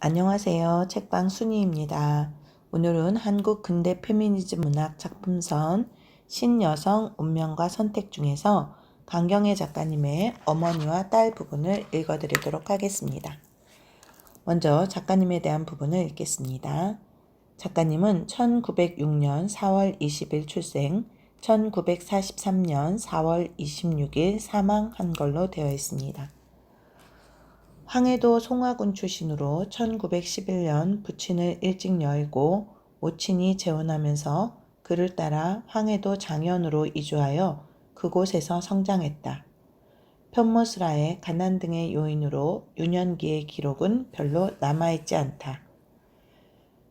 안녕하세요. 책방 순이입니다. 오늘은 한국 근대 페미니즘 문학 작품선 신여성 운명과 선택 중에서 강경애 작가님의 어머니와 딸 부분을 읽어드리도록 하겠습니다. 먼저 작가님에 대한 부분을 읽겠습니다. 작가님은 1906년 4월 20일 출생, 1943년 4월 26일 사망한 걸로 되어 있습니다. 황해도 송화군 출신으로 1911년 부친을 일찍 열고 모친이 재혼하면서 그를 따라 황해도 장현으로 이주하여 그곳에서 성장했다. 편모스라의 가난 등의 요인으로 유년기의 기록은 별로 남아있지 않다.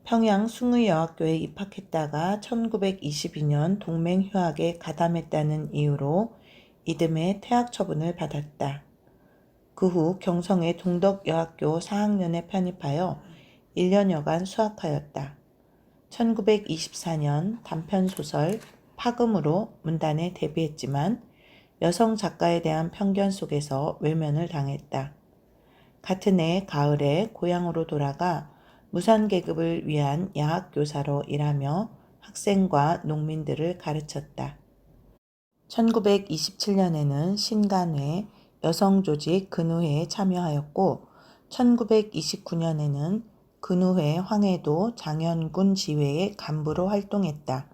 평양 숭의여학교에 입학했다가 1922년 동맹휴학에 가담했다는 이유로 이듬해 퇴학 처분을 받았다. 그 후 경성의 동덕여학교 4학년에 편입하여 1년여간 수학하였다. 1924년 단편소설 파금으로 문단에 데뷔했지만 여성 작가에 대한 편견 속에서 외면을 당했다. 같은 해 가을에 고향으로 돌아가 무산계급을 위한 야학교사로 일하며 학생과 농민들을 가르쳤다. 1927년에는 신간회 여성조직 근우회에 참여하였고 1929년에는 근우회 황해도 장현군 지회의 간부로 활동했다.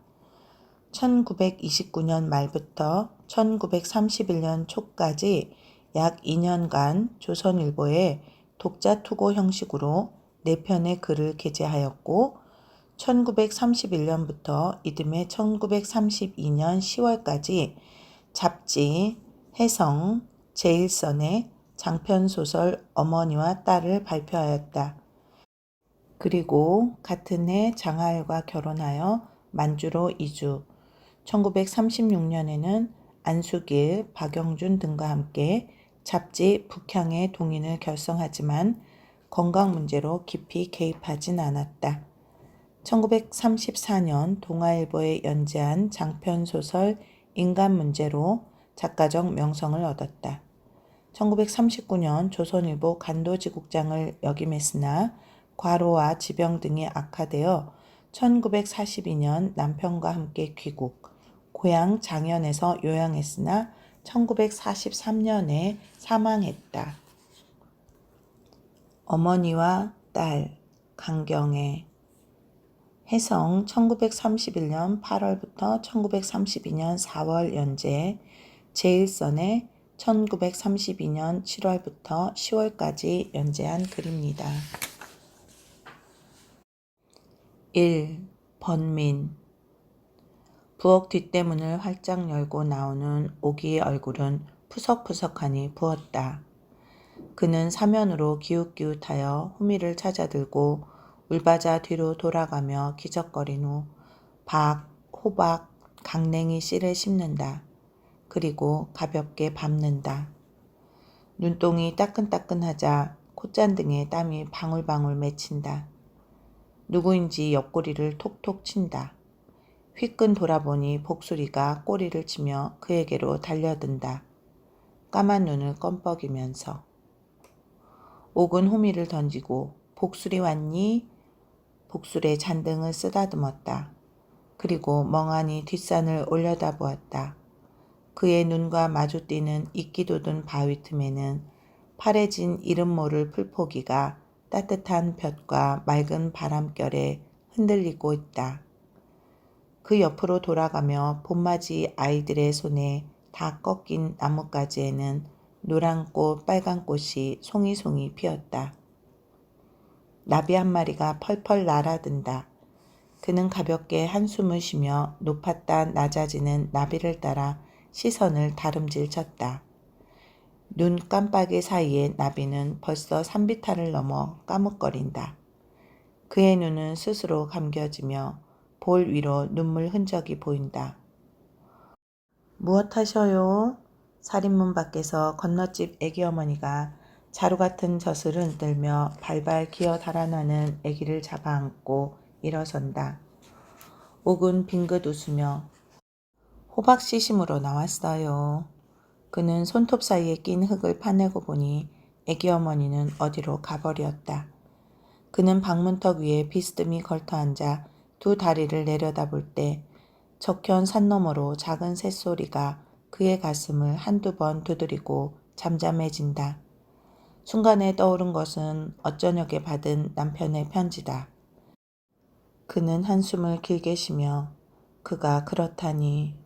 1929년 말부터 1931년 초까지 약 2년간 조선일보에 독자투고 형식으로 4편의 글을 게재하였고 1931년부터 이듬해 1932년 10월까지 잡지 해성 제1선의 장편소설 어머니와 딸을 발표하였다. 그리고 같은 해 장하엘과 결혼하여 만주로 이주, 1936년에는 안수길, 박영준 등과 함께 잡지 북향의 동인을 결성하지만 건강 문제로 깊이 개입하진 않았다. 1934년 동아일보에 연재한 장편소설 인간 문제로 작가적 명성을 얻었다. 1939년 조선일보 간도지국장을 역임했으나 과로와 지병 등이 악화되어 1942년 남편과 함께 귀국, 고향 장현에서 요양했으나 1943년에 사망했다. 어머니와 딸 강경애 해성 1931년 8월부터 1932년 4월 연재 제1선에 1932년 7월부터 10월까지 연재한 글입니다. 1. 번민 부엌 뒷대문을 활짝 열고 나오는 오기의 얼굴은 푸석푸석하니 부었다. 그는 사면으로 기웃기웃하여 후미를 찾아들고 울바자 뒤로 돌아가며 기적거린 후 박, 호박, 강냉이 씨를 씹는다. 그리고 가볍게 밟는다. 눈동이 따끈따끈하자 콧잔등에 땀이 방울방울 맺힌다. 누구인지 옆구리를 톡톡 친다. 휘끈 돌아보니 복수리가 꼬리를 치며 그에게로 달려든다. 까만 눈을 껌뻑이면서. 옥은 호미를 던지고 복수리 왔니? 복술의 잔등을 쓰다듬었다. 그리고 멍하니 뒷산을 올려다보았다. 그의 눈과 마주띄는 이끼 돋은 바위 틈에는 파래진 이름 모를 풀포기가 따뜻한 볕과 맑은 바람결에 흔들리고 있다. 그 옆으로 돌아가며 봄맞이 아이들의 손에 다 꺾인 나뭇가지에는 노란 꽃, 빨간 꽃이 송이송이 피었다. 나비 한 마리가 펄펄 날아든다. 그는 가볍게 한숨을 쉬며 높았다 낮아지는 나비를 따라 시선을 다름질 쳤다. 눈 깜빡이 사이에 나비는 벌써 산비탈을 넘어 까뭇거린다. 그의 눈은 스스로 감겨지며 볼 위로 눈물 흔적이 보인다. 무엇 하셔요? 살인문 밖에서 건너집 애기 어머니가 자루 같은 젖을 흔들며 발발 기어 달아나는 애기를 잡아 안고 일어선다. 옥은 빙긋 웃으며 호박 시심으로 나왔어요. 그는 손톱 사이에 낀 흙을 파내고 보니 애기 어머니는 어디로 가버렸다. 그는 방문턱 위에 비스듬히 걸터앉아 두 다리를 내려다볼 때 적현 산 너머로 작은 새소리가 그의 가슴을 한두 번 두드리고 잠잠해진다. 순간에 떠오른 것은 어쩌녁에 받은 남편의 편지다. 그는 한숨을 길게 쉬며 그가 그렇다니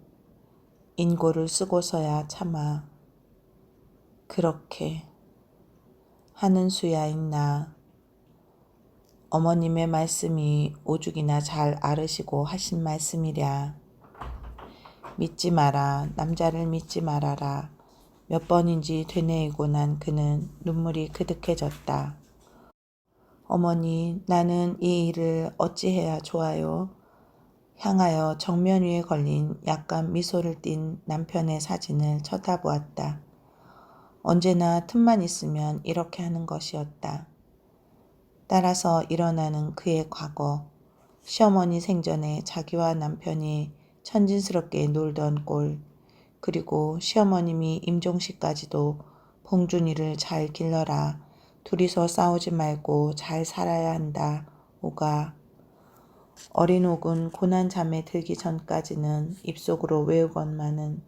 인고를 쓰고서야 차마 그렇게 하는 수야 있나. 어머님의 말씀이 오죽이나 잘 알으시고 하신 말씀이랴. 믿지 마라. 남자를 믿지 말아라. 몇 번인지 되뇌이고 난 그는 눈물이 그득해졌다. 어머니, 나는 이 일을 어찌해야 좋아요? 향하여 정면 위에 걸린 약간 미소를 띤 남편의 사진을 쳐다보았다. 언제나 틈만 있으면 이렇게 하는 것이었다. 따라서 일어나는 그의 과거, 시어머니 생전에 자기와 남편이 천진스럽게 놀던 꼴, 그리고 시어머님이 임종식까지도 봉준이를 잘 길러라, 둘이서 싸우지 말고 잘 살아야 한다, 오가. 어린 옥은 고난 잠에 들기 전까지는 입속으로 외우건만은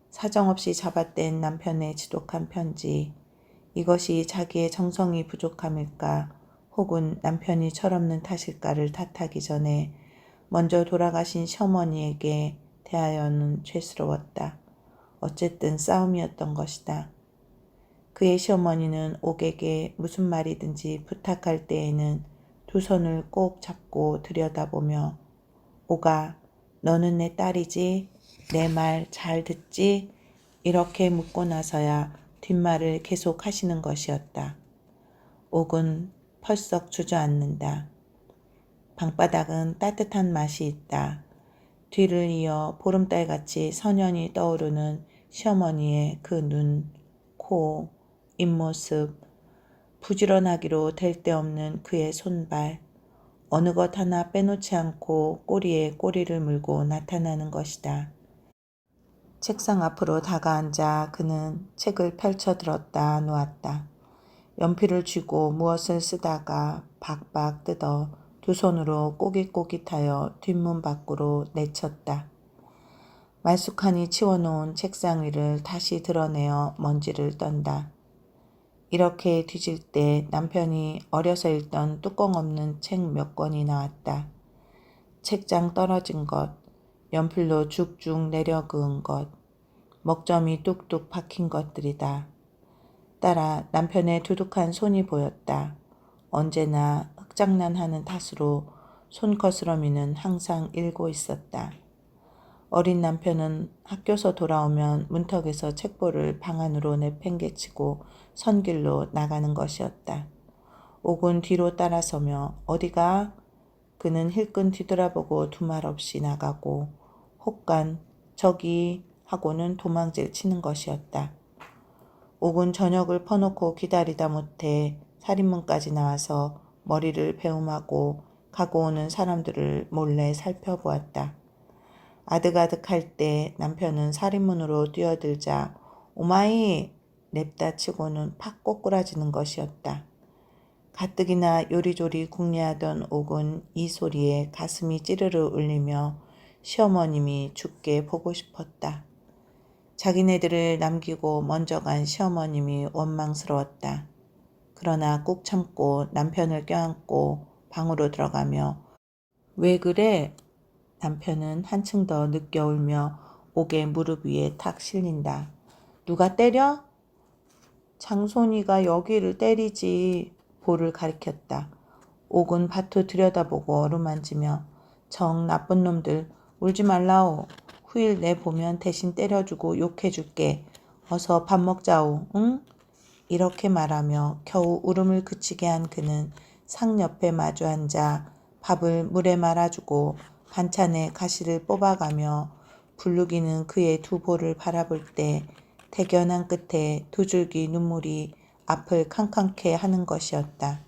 사정없이 잡아뗀 남편의 지독한 편지, 이것이 자기의 정성이 부족함일까 혹은 남편이 철없는 탓일까를 탓하기 전에 먼저 돌아가신 시어머니에게 대하여는 죄스러웠다. 어쨌든 싸움이었던 것이다. 그의 시어머니는 옥에게 무슨 말이든지 부탁할 때에는 두 손을 꼭 잡고 들여다보며 오가, 너는 내 딸이지? 내 말 잘 듣지? 이렇게 묻고 나서야 뒷말을 계속 하시는 것이었다. 옥은 펄썩 주저앉는다. 방바닥은 따뜻한 맛이 있다. 뒤를 이어 보름달같이 선연히 떠오르는 시어머니의 그 눈, 코, 입모습, 부지런하기로 될 데 없는 그의 손발, 어느 것 하나 빼놓지 않고 꼬리에 꼬리를 물고 나타나는 것이다. 책상 앞으로 다가앉아 그는 책을 펼쳐 들었다 놓았다. 연필을 쥐고 무엇을 쓰다가 박박 뜯어 두 손으로 꼬깃꼬깃하여 뒷문 밖으로 내쳤다. 말쑥하니 치워놓은 책상 위를 다시 드러내어 먼지를 떤다. 이렇게 뒤질 때 남편이 어려서 읽던 뚜껑 없는 책 몇 권이 나왔다. 책장 떨어진 것, 연필로 죽죽 내려 그은 것, 먹점이 뚝뚝 박힌 것들이다. 따라 남편의 두둑한 손이 보였다. 언제나 흑장난하는 탓으로 손거스러미는 항상 일고 있었다. 어린 남편은 학교서 돌아오면 문턱에서 책보를 방 안으로 내팽개치고 선길로 나가는 것이었다. 옥은 뒤로 따라서며 어디가? 그는 힐끔 뒤돌아보고 두말 없이 나가고 혹간 저기 하고는 도망질 치는 것이었다. 옥은 저녁을 퍼놓고 기다리다 못해 살인문까지 나와서 머리를 배움하고 가고 오는 사람들을 몰래 살펴보았다. 아득아득할 때 남편은 살인문으로 뛰어들자 오마이 냅다 치고는 팍 꼬꾸라지는 것이었다. 가뜩이나 요리조리 궁리하던 옥은 이 소리에 가슴이 찌르르 울리며 시어머님이 죽게 보고 싶었다. 자기네들을 남기고 먼저 간 시어머님이 원망스러웠다. 그러나 꾹 참고 남편을 껴안고 방으로 들어가며 왜 그래? 남편은 한층 더 느껴 울며 옥의 무릎 위에 탁 실린다. 누가 때려? 장손이가 여기를 때리지. 볼을 가리켰다. 옥은 밭을 들여다보고 어루만지며 정 나쁜 놈들 울지 말라오. 후일 내보면 대신 때려주고 욕해줄게. 어서 밥 먹자오. 응? 이렇게 말하며 겨우 울음을 그치게 한 그는 상 옆에 마주 앉아 밥을 물에 말아주고 반찬에 가시를 뽑아가며 불룩이는 그의 두 볼을 바라볼 때 대견한 끝에 두 줄기 눈물이 앞을 캄캄케 하는 것이었다.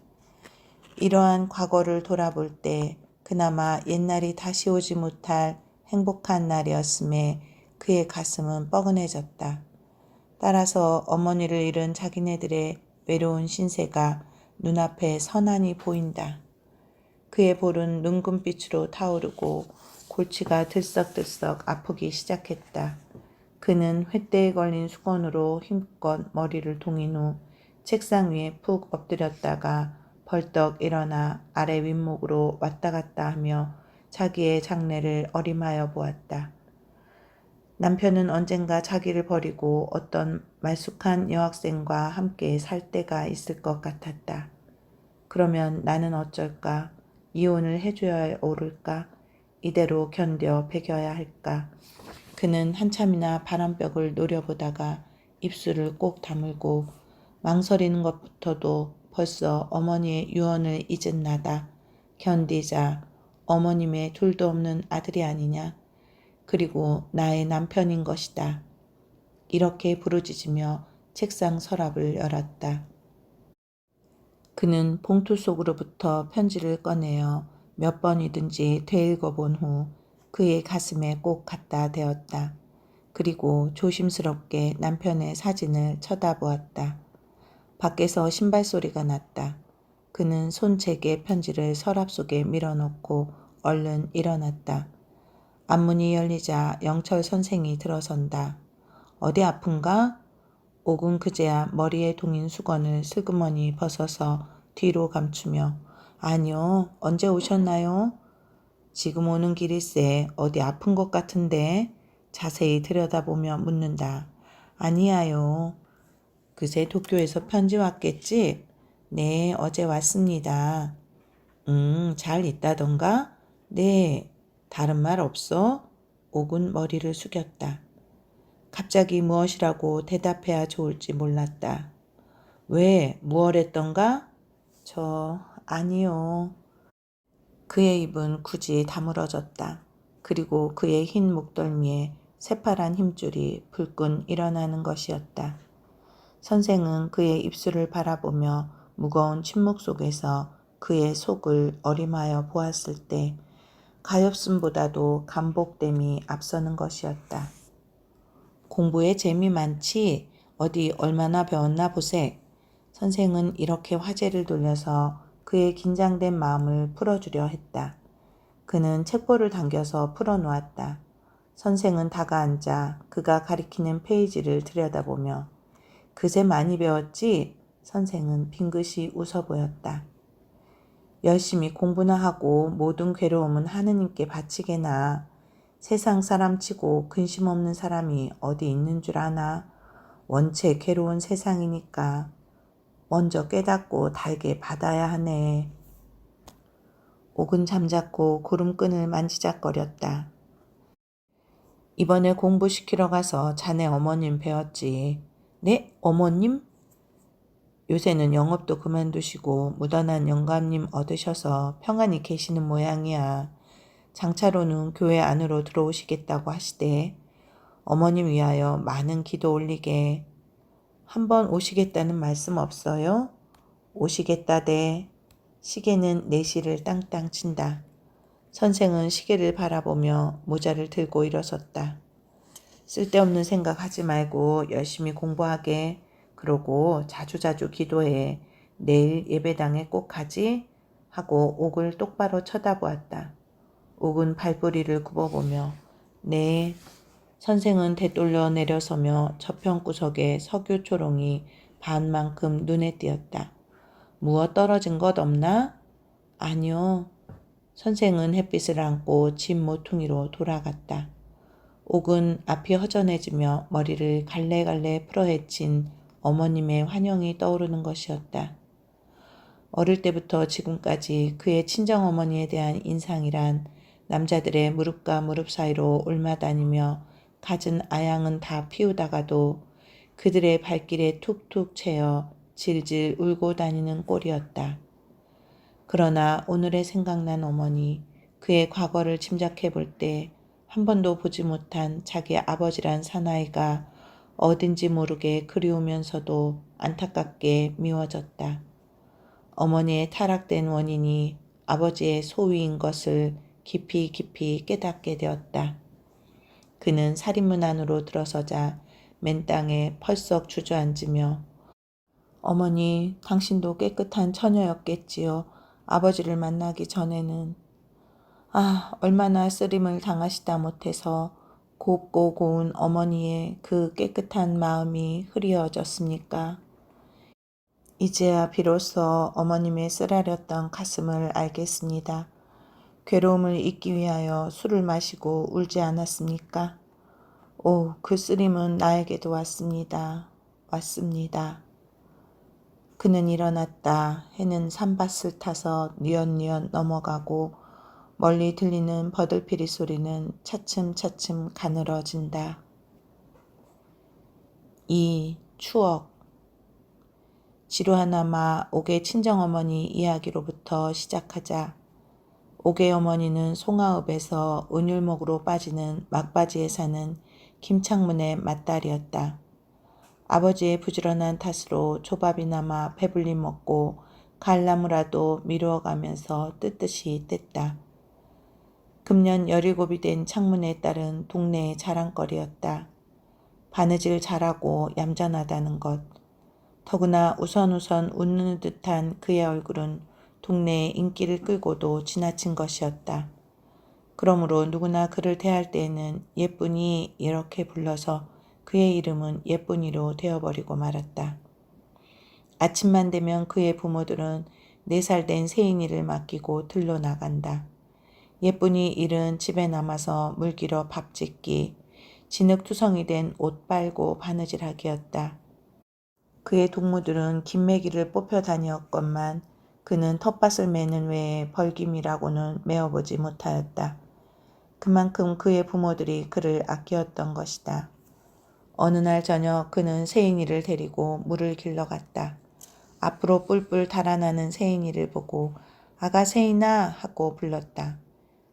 이러한 과거를 돌아볼 때 그나마 옛날이 다시 오지 못할 행복한 날이었음에 그의 가슴은 뻐근해졌다. 따라서 어머니를 잃은 자기네들의 외로운 신세가 눈앞에 선한이 보인다. 그의 볼은 눈금빛으로 타오르고 골치가 들썩들썩 아프기 시작했다. 그는 횃대에 걸린 수건으로 힘껏 머리를 동인 후 책상 위에 푹 엎드렸다가 벌떡 일어나 아래 윗목으로 왔다 갔다 하며 자기의 장래를 어림하여 보았다. 남편은 언젠가 자기를 버리고 어떤 말쑥한 여학생과 함께 살 때가 있을 것 같았다. 그러면 나는 어쩔까? 이혼을 해줘야 옳을까? 이대로 견뎌 배겨야 할까? 그는 한참이나 바람벽을 노려보다가 입술을 꼭 다물고 망설이는 것부터도 벌써 어머니의 유언을 잊은 나다. 견디자. 어머님의 둘도 없는 아들이 아니냐. 그리고 나의 남편인 것이다. 이렇게 부르짖으며 책상 서랍을 열었다. 그는 봉투 속으로부터 편지를 꺼내어 몇 번이든지 되읽어본 후 그의 가슴에 꼭 갖다 대었다. 그리고 조심스럽게 남편의 사진을 쳐다보았다. 밖에서 신발 소리가 났다. 그는 손책의 편지를 서랍 속에 밀어넣고 얼른 일어났다. 앞문이 열리자 영철 선생이 들어선다. 어디 아픈가? 옥은 그제야 머리에 동인 수건을 슬그머니 벗어서 뒤로 감추며 아니요, 언제 오셨나요? 지금 오는 길일세. 어디 아픈 것 같은데? 자세히 들여다보며 묻는다. 아니야요. 그새 도쿄에서 편지 왔겠지? 네, 어제 왔습니다. 잘 있다던가? 네. 다른 말 없어? 옥은 머리를 숙였다. 갑자기 무엇이라고 대답해야 좋을지 몰랐다. 왜? 무얼했던가? 아니요. 그의 입은 굳이 다물어졌다. 그리고 그의 흰 목덜미에 새파란 힘줄이 불끈 일어나는 것이었다. 선생은 그의 입술을 바라보며 무거운 침묵 속에서 그의 속을 어림하여 보았을 때 가엾음보다도 감복됨이 앞서는 것이었다. 공부에 재미 많지? 어디 얼마나 배웠나 보세. 선생은 이렇게 화제를 돌려서 그의 긴장된 마음을 풀어주려 했다. 그는 책보를 당겨서 풀어놓았다. 선생은 다가앉아 그가 가리키는 페이지를 들여다보며 그새 많이 배웠지? 선생은 빙긋이 웃어 보였다. 열심히 공부나 하고 모든 괴로움은 하느님께 바치게나. 세상 사람치고 근심 없는 사람이 어디 있는 줄 아나. 원체 괴로운 세상이니까 먼저 깨닫고 달게 받아야 하네. 옥은 잠자코 구름끈을 만지작거렸다. 이번에 공부시키러 가서 자네 어머님 배웠지. 네? 어머님? 요새는 영업도 그만두시고 무던한 영감님 얻으셔서 평안히 계시는 모양이야. 장차로는 교회 안으로 들어오시겠다고 하시대. 어머님 위하여 많은 기도 올리게. 한번 오시겠다는 말씀 없어요? 오시겠다대. 시계는 4시를 땅땅 친다. 선생은 시계를 바라보며 모자를 들고 일어섰다. 쓸데없는 생각 하지 말고 열심히 공부하게. 그러고 자주자주 기도해. 내일 예배당에 꼭 가지? 하고 옥을 똑바로 쳐다보았다. 옥은 발뿌리를 굽어보며 네. 선생은 되돌려 내려서며 저편구석에 석유 초롱이 반만큼 눈에 띄었다. 무엇 떨어진 것 없나? 아니요. 선생은 햇빛을 안고 집 모퉁이로 돌아갔다. 옥은 앞이 허전해지며 머리를 갈래갈래 풀어헤친 어머님의 환영이 떠오르는 것이었다. 어릴 때부터 지금까지 그의 친정어머니에 대한 인상이란 남자들의 무릎과 무릎 사이로 옮아다니며 갖은 아양은 다 피우다가도 그들의 발길에 툭툭 채어 질질 울고 다니는 꼴이었다. 그러나 오늘의 생각난 어머니, 그의 과거를 짐작해 볼 때 한 번도 보지 못한 자기 아버지란 사나이가 어딘지 모르게 그리우면서도 안타깝게 미워졌다. 어머니의 타락된 원인이 아버지의 소위인 것을 깊이 깊이 깨닫게 되었다. 그는 살인문 안으로 들어서자 맨 땅에 펄썩 주저앉으며 어머니, 당신도 깨끗한 처녀였겠지요. 아버지를 만나기 전에는. 얼마나 쓰림을 당하시다 못해서 곱고 고운 어머니의 그 깨끗한 마음이 흐리어졌습니까? 이제야 비로소 어머님의 쓰라렸던 가슴을 알겠습니다. 괴로움을 잊기 위하여 술을 마시고 울지 않았습니까? 오, 그 쓰림은 나에게도 왔습니다. 왔습니다. 그는 일어났다. 해는 산밭을 타서 뉘엿뉘엿 넘어가고 멀리 들리는 버들피리 소리는 차츰차츰 가늘어진다. 이 추억. 지루하나마 옥의 친정어머니 이야기로부터 시작하자. 옥의 어머니는 송아읍에서 은율목으로 빠지는 막바지에 사는 김창문의 맏딸이었다. 아버지의 부지런한 탓으로 조밥이나마 배불리 먹고 갈나무라도 미루어가면서 뜯듯이 뗐다. 금년 17이 된 창문의 딸은 동네의 자랑거리였다. 바느질 잘하고 얌전하다는 것. 더구나 우선우선 웃는 듯한 그의 얼굴은 동네의 인기를 끌고도 지나친 것이었다. 그러므로 누구나 그를 대할 때에는 예쁜이 이렇게 불러서 그의 이름은 예쁜이로 되어버리고 말았다. 아침만 되면 그의 부모들은 4살 된 세인이를 맡기고 들러 나간다. 예쁜이 일은 집에 남아서 물기러 밥 짓기, 진흙투성이 된 옷 빨고 바느질하기였다. 그의 동무들은 김매기를 뽑혀 다녔건만 그는 텃밭을 매는 외에 벌김이라고는 메어보지 못하였다. 그만큼 그의 부모들이 그를 아끼었던 것이다. 어느 날 저녁 그는 세인이를 데리고 물을 길러 갔다. 앞으로 뿔뿔 달아나는 세인이를 보고 아가 세인아 하고 불렀다.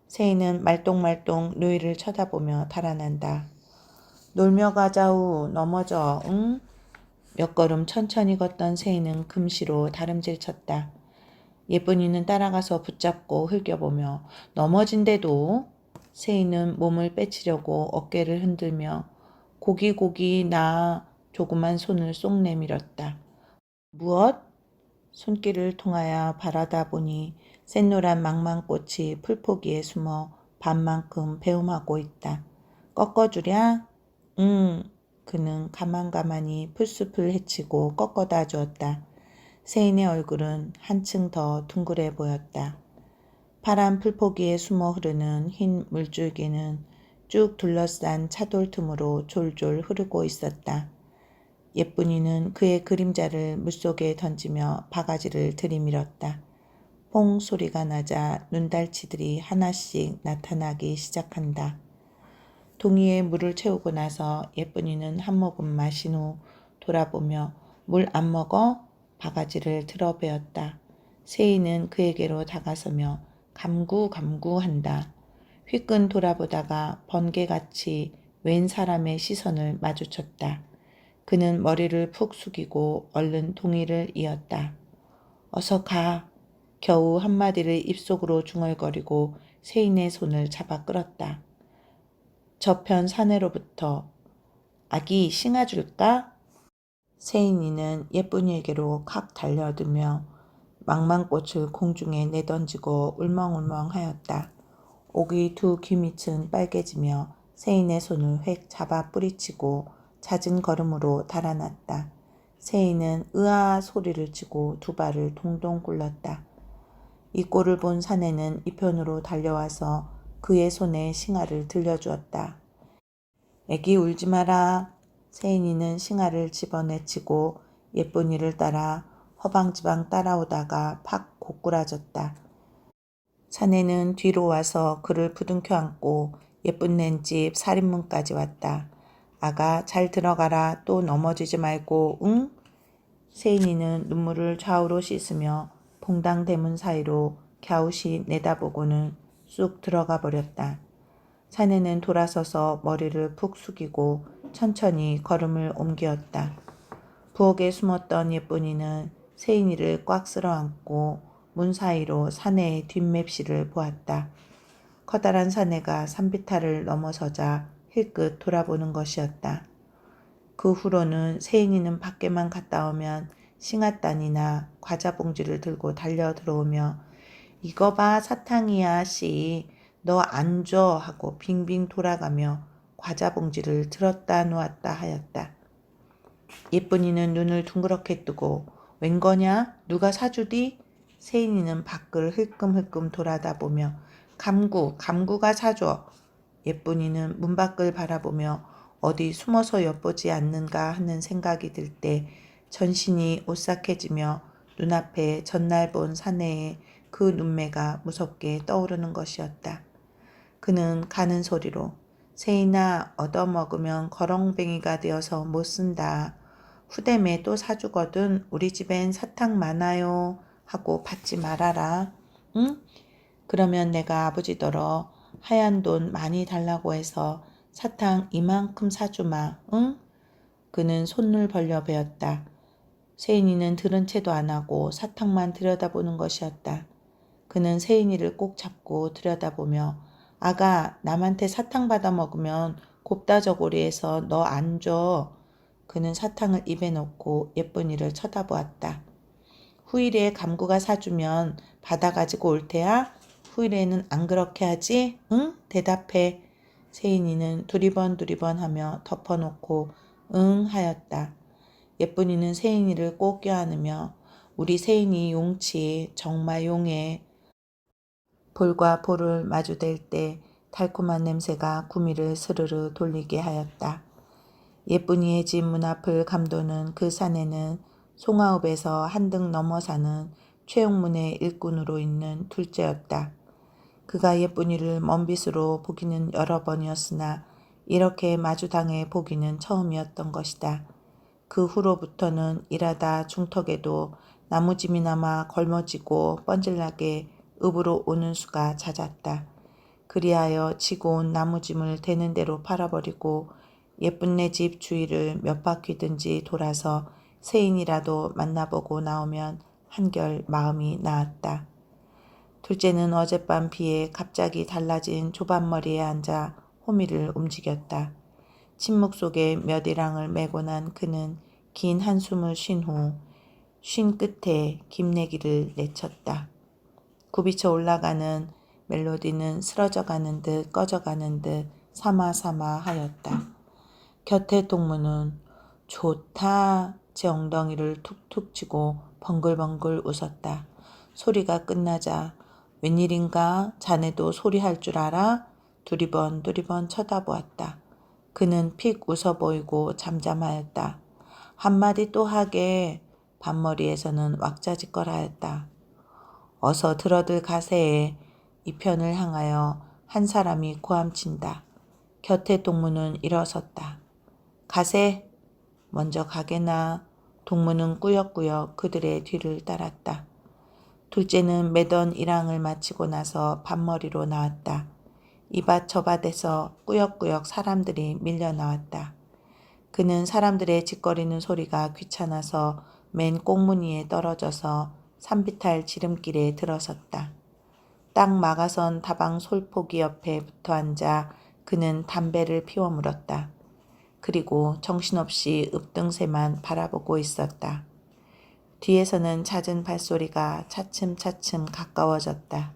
세인은 말똥말똥 누이를 쳐다보며 달아난다. 놀며 가자우 넘어져 응? 몇 걸음 천천히 걷던 세인은 금시로 다름질 쳤다. 예쁜이는 따라가서 붙잡고 흘겨보며 넘어진대도. 세인은 몸을 빼치려고 어깨를 흔들며 고기 나 조그만 손을 쏙 내밀었다. 무엇? 손길을 통하여 바라다 보니 샛노란 망망꽃이 풀포기에 숨어 반만큼 배움하고 있다. 꺾어주랴? 응. 그는 가만가만히 풀숲을 헤치고 꺾어다 주었다. 세인의 얼굴은 한층 더 둥그레 보였다. 파란 풀포기에 숨어 흐르는 흰 물줄기는 쭉 둘러싼 차돌 틈으로 졸졸 흐르고 있었다. 예쁜이는 그의 그림자를 물속에 던지며 바가지를 들이밀었다. 뽕 소리가 나자 눈달치들이 하나씩 나타나기 시작한다. 동이에 물을 채우고 나서 예쁜이는 한 모금 마신 후 돌아보며 물 안 먹어? 바가지를 들어베었다. 세인은 그에게로 다가서며 감구한다. 휘끈 돌아보다가 번개같이 웬 사람의 시선을 마주쳤다. 그는 머리를 푹 숙이고 얼른 동이를 이었다. 어서 가. 겨우 한마디를 입속으로 중얼거리고 세인의 손을 잡아 끌었다. 저편 사내로부터 아기 싱아줄까? 세인이는 예쁜이에게로 칵 달려들며 망망꽃을 공중에 내던지고 울멍울멍하였다. 옥이 두 귀 밑은 빨개지며 세인의 손을 획 잡아 뿌리치고 잦은 걸음으로 달아났다. 세인은 으아 소리를 치고 두 발을 동동 굴렀다. 이 꼴을 본 사내는 이편으로 달려와서 그의 손에 싱아를 들려주었다. 애기 울지 마라. 세인이는 싱아를 집어내치고 예쁜이를 따라 허방지방 따라오다가 팍 고꾸라졌다. 사내는 뒤로 와서 그를 부둥켜 안고 예쁜 낸집 살인문까지 왔다. 아가 잘 들어가라. 또 넘어지지 말고 응? 세인이는 눈물을 좌우로 씻으며 봉당 대문 사이로 갸웃이 내다보고는 쑥 들어가 버렸다. 사내는 돌아서서 머리를 푹 숙이고 천천히 걸음을 옮기었다. 부엌에 숨었던 예쁜이는 세인이를 꽉 쓸어안고 문 사이로 사내의 뒷맵시를 보았다. 커다란 사내가 산비탈을 넘어서자 힐끗 돌아보는 것이었다. 그 후로는 세인이는 밖에만 갔다 오면 싱앗단이나 과자 봉지를 들고 달려 들어오며 이거 봐 사탕이야 씨 너 안 줘 하고 빙빙 돌아가며 과자 봉지를 들었다 놓았다 하였다. 예쁜이는 눈을 둥그렇게 뜨고 웬 거냐? 누가 사주디? 세인이는 밖을 흘끔흘끔 돌아다 보며 감구가 사줘. 예쁜이는 문 밖을 바라보며 어디 숨어서 엿보지 않는가 하는 생각이 들 때 전신이 오싹해지며 눈앞에 전날 본 사내의 그 눈매가 무섭게 떠오르는 것이었다. 그는 가는 소리로 세인아 얻어먹으면 거렁뱅이가 되어서 못 쓴다. 후대매 또 사주거든 우리 집엔 사탕 많아요 하고 받지 말아라. 응? 그러면 내가 아버지더러 하얀 돈 많이 달라고 해서 사탕 이만큼 사주마. 응? 그는 손을 벌려 베었다. 세인이는 들은 채도 안 하고 사탕만 들여다보는 것이었다. 그는 세인이를 꼭 잡고 들여다보며 아가 남한테 사탕 받아 먹으면 곱다 저고리에서 너 안 줘. 그는 사탕을 입에 넣고 예쁜이를 쳐다보았다. 후일에 감구가 사주면 받아가지고 올 테야? 후일에는 안 그렇게 하지? 응? 대답해. 세인이는 두리번 하며 덮어놓고 응 하였다. 예쁜이는 세인이를 꼭 껴안으며 우리 세인이 용치 정말 용해. 볼과 볼을 마주댈 때 달콤한 냄새가 구미를 스르르 돌리게 하였다. 예쁜이의 집 문 앞을 감도는 그 산에는 송아읍에서 한등 넘어 사는 최용문의 일꾼으로 있는 둘째였다. 그가 예쁜이를 먼빛으로 보기는 여러 번이었으나 이렇게 마주당해 보기는 처음이었던 것이다. 그 후로부터는 일하다 중턱에도 나무짐이나마 걸머지고 뻔질나게 읍으로 오는 수가 잦았다. 그리하여 지고 온 나무짐을 되는 대로 팔아버리고 예쁜네 집 주위를 몇 바퀴든지 돌아서 세인이라도 만나보고 나오면 한결 마음이 나았다. 둘째는 어젯밤 비에 갑자기 달라진 조반머리에 앉아 호미를 움직였다. 침묵 속에 몇 일항을 메고 난 그는 긴 한숨을 쉰 후 쉰 끝에 김내기를 내쳤다. 굽이쳐 올라가는 멜로디는 쓰러져가는 듯 꺼져가는 듯 사마사마 하였다. 곁에 동무는 좋다 제 엉덩이를 툭툭 치고 벙글벙글 웃었다. 소리가 끝나자 웬일인가 자네도 소리할 줄 알아? 두리번 쳐다보았다. 그는 픽 웃어 보이고 잠잠하였다. 한마디 또 하게 반머리에서는 왁자지껄하였다. 어서 들어들 가세. 이 편을 향하여 한 사람이 고함친다. 곁에 동무는 일어섰다. 가세. 먼저 가게나. 동무는 꾸역꾸역 그들의 뒤를 따랐다. 둘째는 매던 일항을 마치고 나서 반머리로 나왔다. 이밭 저밭에서 꾸역꾸역 사람들이 밀려 나왔다. 그는 사람들의 짓거리는 소리가 귀찮아서 맨 꽁무니에 떨어져서 산비탈 지름길에 들어섰다. 딱 막아선 다방 솔포기 옆에 붙어 앉아 그는 담배를 피워 물었다. 그리고 정신없이 읍등새만 바라보고 있었다. 뒤에서는 잦은 발소리가 차츰차츰 가까워졌다.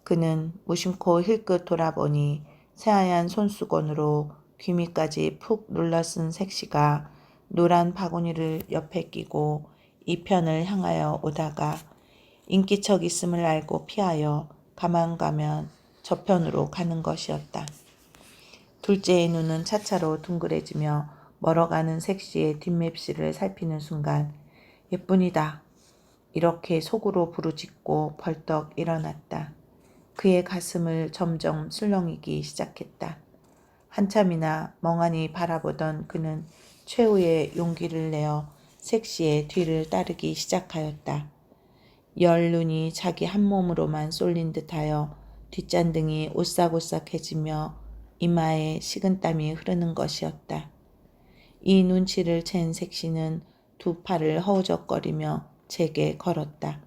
그는 무심코 힐끗 돌아보니 새하얀 손수건으로 귀밑까지 푹 눌러쓴 색시가 노란 바구니를 옆에 끼고 이 편을 향하여 오다가 인기척 있음을 알고 피하여 가만 가면 저편으로 가는 것이었다. 둘째의 눈은 차차로 둥그레지며 멀어가는 색시의 뒷맵시를 살피는 순간 예쁜이다. 이렇게 속으로 부르짖고 벌떡 일어났다. 그의 가슴을 점점 술렁이기 시작했다. 한참이나 멍하니 바라보던 그는 최후의 용기를 내어 색시의 뒤를 따르기 시작하였다. 열 눈이 자기 한 몸으로만 쏠린 듯하여 뒷잔등이 오싹오싹해지며 이마에 식은땀이 흐르는 것이었다. 이 눈치를 챈 색시는 두 팔을 허우적거리며 제게 걸었다.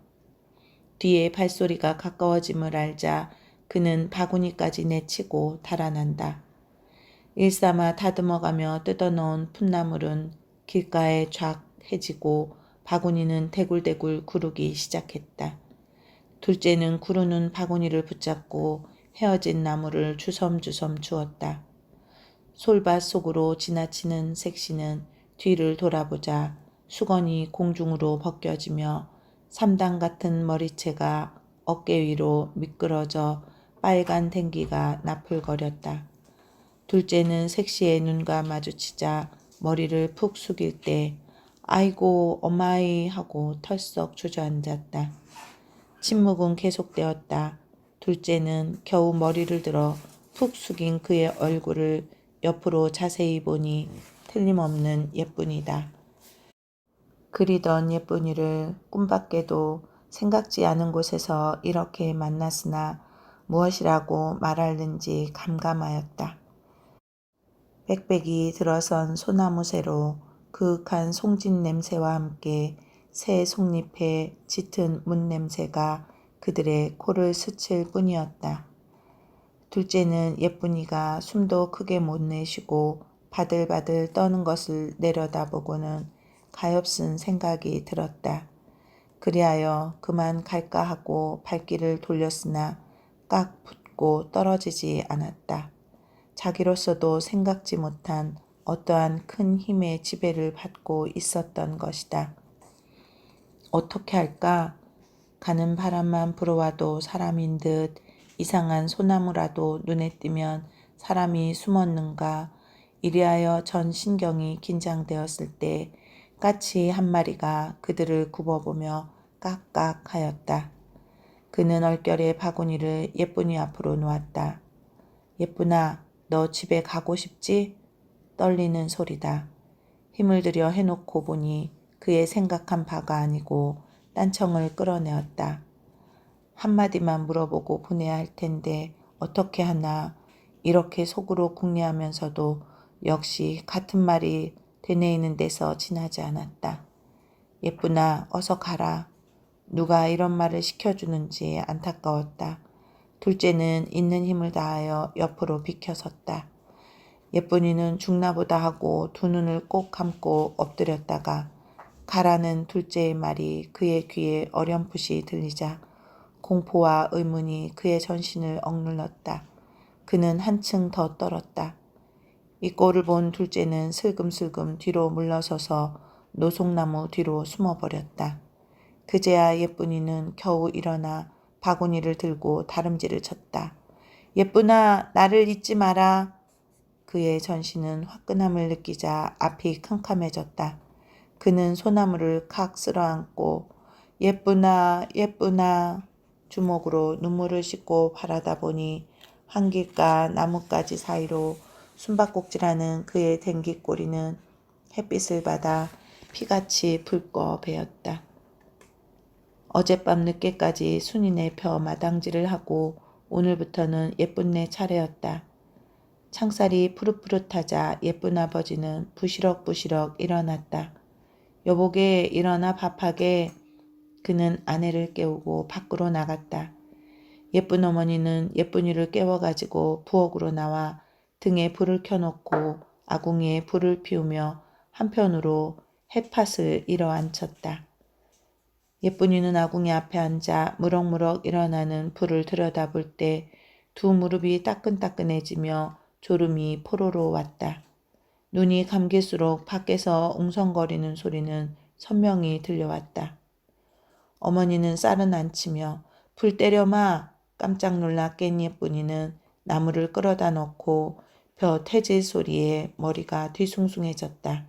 뒤에 발소리가 가까워짐을 알자 그는 바구니까지 내치고 달아난다. 일삼아 다듬어가며 뜯어놓은 풋나물은 길가에 쫙 해지고 바구니는 대굴대굴 구르기 시작했다. 둘째는 구르는 바구니를 붙잡고 헤어진 나무를 주섬주섬 주었다. 솔밭 속으로 지나치는 색시는 뒤를 돌아보자 수건이 공중으로 벗겨지며 3단 같은 머리채가 어깨 위로 미끄러져 빨간 댕기가 나풀거렸다. 둘째는 색시의 눈과 마주치자 머리를 푹 숙일 때 아이고 어마이 하고 털썩 주저앉았다. 침묵은 계속되었다. 둘째는 겨우 머리를 들어 푹 숙인 그의 얼굴을 옆으로 자세히 보니 틀림없는 예쁜이다. 그리던 예쁜이를 꿈밖에도 생각지 않은 곳에서 이렇게 만났으나 무엇이라고 말할는지 감감하였다. 빽빽이 들어선 소나무새로 그윽한 송짓 냄새와 함께 새 속잎의 짙은 문 냄새가 그들의 코를 스칠 뿐이었다. 둘째는 예쁜이가 숨도 크게 못 내쉬고 바들바들 떠는 것을 내려다보고는 가엾은 생각이 들었다. 그리하여 그만 갈까 하고 발길을 돌렸으나 깍 붙고 떨어지지 않았다. 자기로서도 생각지 못한 어떠한 큰 힘의 지배를 받고 있었던 것이다. 어떻게 할까? 가는 바람만 불어와도 사람인 듯 이상한 소나무라도 눈에 띄면 사람이 숨었는가. 이리하여 전 신경이 긴장되었을 때 까치 한 마리가 그들을 굽어보며 깍깍 하였다. 그는 얼결에 바구니를 예쁜이 앞으로 놓았다. 예쁜아, 너 집에 가고 싶지? 떨리는 소리다. 힘을 들여 해놓고 보니 그의 생각한 바가 아니고 딴청을 끌어내었다. 한마디만 물어보고 보내야 할 텐데 어떻게 하나. 이렇게 속으로 궁리하면서도 역시 같은 말이 되뇌이는 데서 지나지 않았다. 예쁜아, 어서 가라. 누가 이런 말을 시켜주는지 안타까웠다. 둘째는 있는 힘을 다하여 옆으로 비켜섰다. 예쁜이는 죽나보다 하고 두 눈을 꼭 감고 엎드렸다가 가라는 둘째의 말이 그의 귀에 어렴풋이 들리자 공포와 의문이 그의 전신을 억눌렀다. 그는 한층 더 떨었다. 이 꼴을 본 둘째는 슬금슬금 뒤로 물러서서 노송나무 뒤로 숨어버렸다. 그제야 예쁜이는 겨우 일어나 바구니를 들고 다름질을 쳤다. 예쁜아, 나를 잊지 마라. 그의 전신은 화끈함을 느끼자 앞이 캄캄해졌다. 그는 소나무를 칵 쓸어안고 예쁘나 예쁘나 주먹으로 눈물을 씻고 바라다 보니 한길과 나뭇가지 사이로 숨바꼭질하는 그의 댕기꼬리는 햇빛을 받아 피같이 붉고 베었다. 어젯밤 늦게까지 순인의 펴 마당질을 하고 오늘부터는 예쁜네 차례였다. 창살이 푸릇푸릇하자 예쁜 아버지는 부시럭부시럭 일어났다. 여보게 일어나 밥하게. 그는 아내를 깨우고 밖으로 나갔다. 예쁜 어머니는 예쁜이를 깨워가지고 부엌으로 나와 등에 불을 켜놓고 아궁이에 불을 피우며 한편으로 햇팥을 일어앉혔다. 예쁜이는 아궁이 앞에 앉아 무럭무럭 일어나는 불을 들여다볼 때 두 무릎이 따끈따끈해지며 졸음이 포로로 왔다. 눈이 감길수록 밖에서 웅성거리는 소리는 선명히 들려왔다. 어머니는 쌀은 안 치며 불 때려마. 깜짝 놀라 깬 예쁜이는 나무를 끌어다 놓고 벼 태질 소리에 머리가 뒤숭숭해졌다.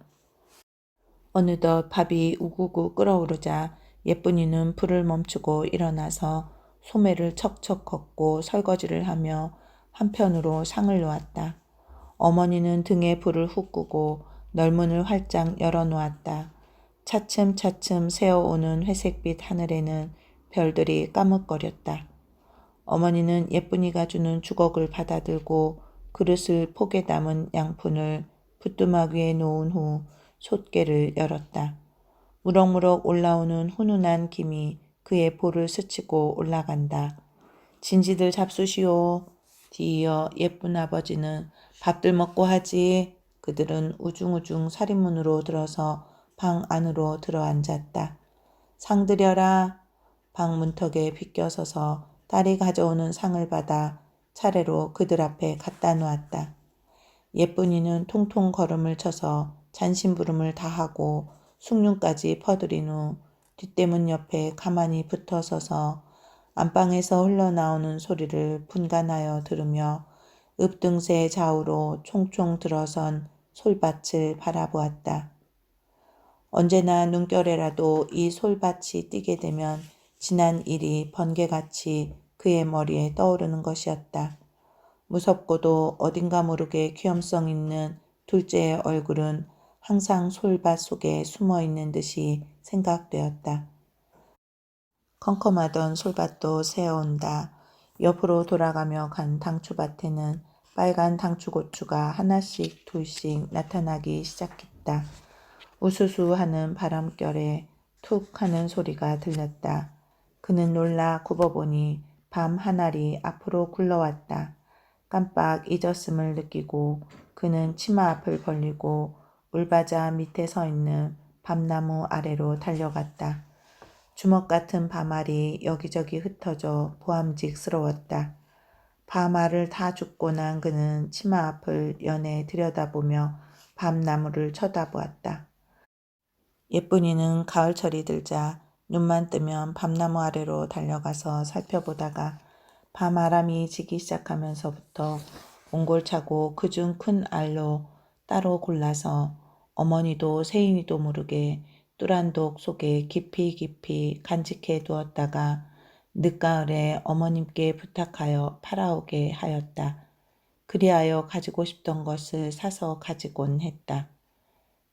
어느덧 밥이 우구구 끓어오르자 예쁜이는 불을 멈추고 일어나서 소매를 척척 걷고 설거지를 하며 한편으로 상을 놓았다. 어머니는 등에 불을 훅 끄고 널문을 활짝 열어놓았다. 차츰차츰 새어오는 회색빛 하늘에는 별들이 까뭇거렸다. 어머니는 예쁜이가 주는 주걱을 받아들고 그릇을 폭에 담은 양푼을 부뚜막 위에 놓은 후 솥개를 열었다. 무럭무럭 올라오는 훈훈한 김이 그의 볼을 스치고 올라간다. 진지들 잡수시오. 뒤이어 예쁜 아버지는 밥들 먹고 하지. 그들은 우중우중 살인문으로 들어서 방 안으로 들어앉았다. 상드려라. 방 문턱에 비껴서서 딸이 가져오는 상을 받아 차례로 그들 앞에 갖다 놓았다. 예쁜이는 통통 걸음을 쳐서 잔심부름을 다하고 숭늉까지 퍼들인 후 뒷대문 옆에 가만히 붙어 서서 안방에서 흘러나오는 소리를 분간하여 들으며 읍등새 좌우로 총총 들어선 솔밭을 바라보았다. 언제나 눈결에라도 이 솔밭이 띄게 되면 지난 일이 번개같이 그의 머리에 떠오르는 것이었다. 무섭고도 어딘가 모르게 귀염성 있는 둘째의 얼굴은 항상 솔밭 속에 숨어 있는 듯이 생각되었다. 컴컴하던 솔밭도 새어온다. 옆으로 돌아가며 간 당초밭에는 빨간 당초고추가 하나씩 둘씩 나타나기 시작했다. 우수수 하는 바람결에 툭 하는 소리가 들렸다. 그는 놀라 굽어보니 밤 하늘이 앞으로 굴러왔다. 깜빡 잊었음을 느끼고 그는 치마 앞을 벌리고 울바자 밑에 서 있는 밤나무 아래로 달려갔다. 주먹 같은 밤알이 여기저기 흩어져 보암직스러웠다. 밤알을 다 줍고 난 그는 치마 앞을 연해 들여다보며 밤나무를 쳐다보았다. 예쁜이는 가을철이 들자 눈만 뜨면 밤나무 아래로 달려가서 살펴보다가 밤아람이 지기 시작하면서부터 옹골차고 그중 큰 알로 따로 골라서 어머니도 세인이도 모르게 뚜란독 속에 깊이 깊이 간직해 두었다가 늦가을에 어머님께 부탁하여 팔아오게 하였다. 그리하여 가지고 싶던 것을 사서 가지곤 했다.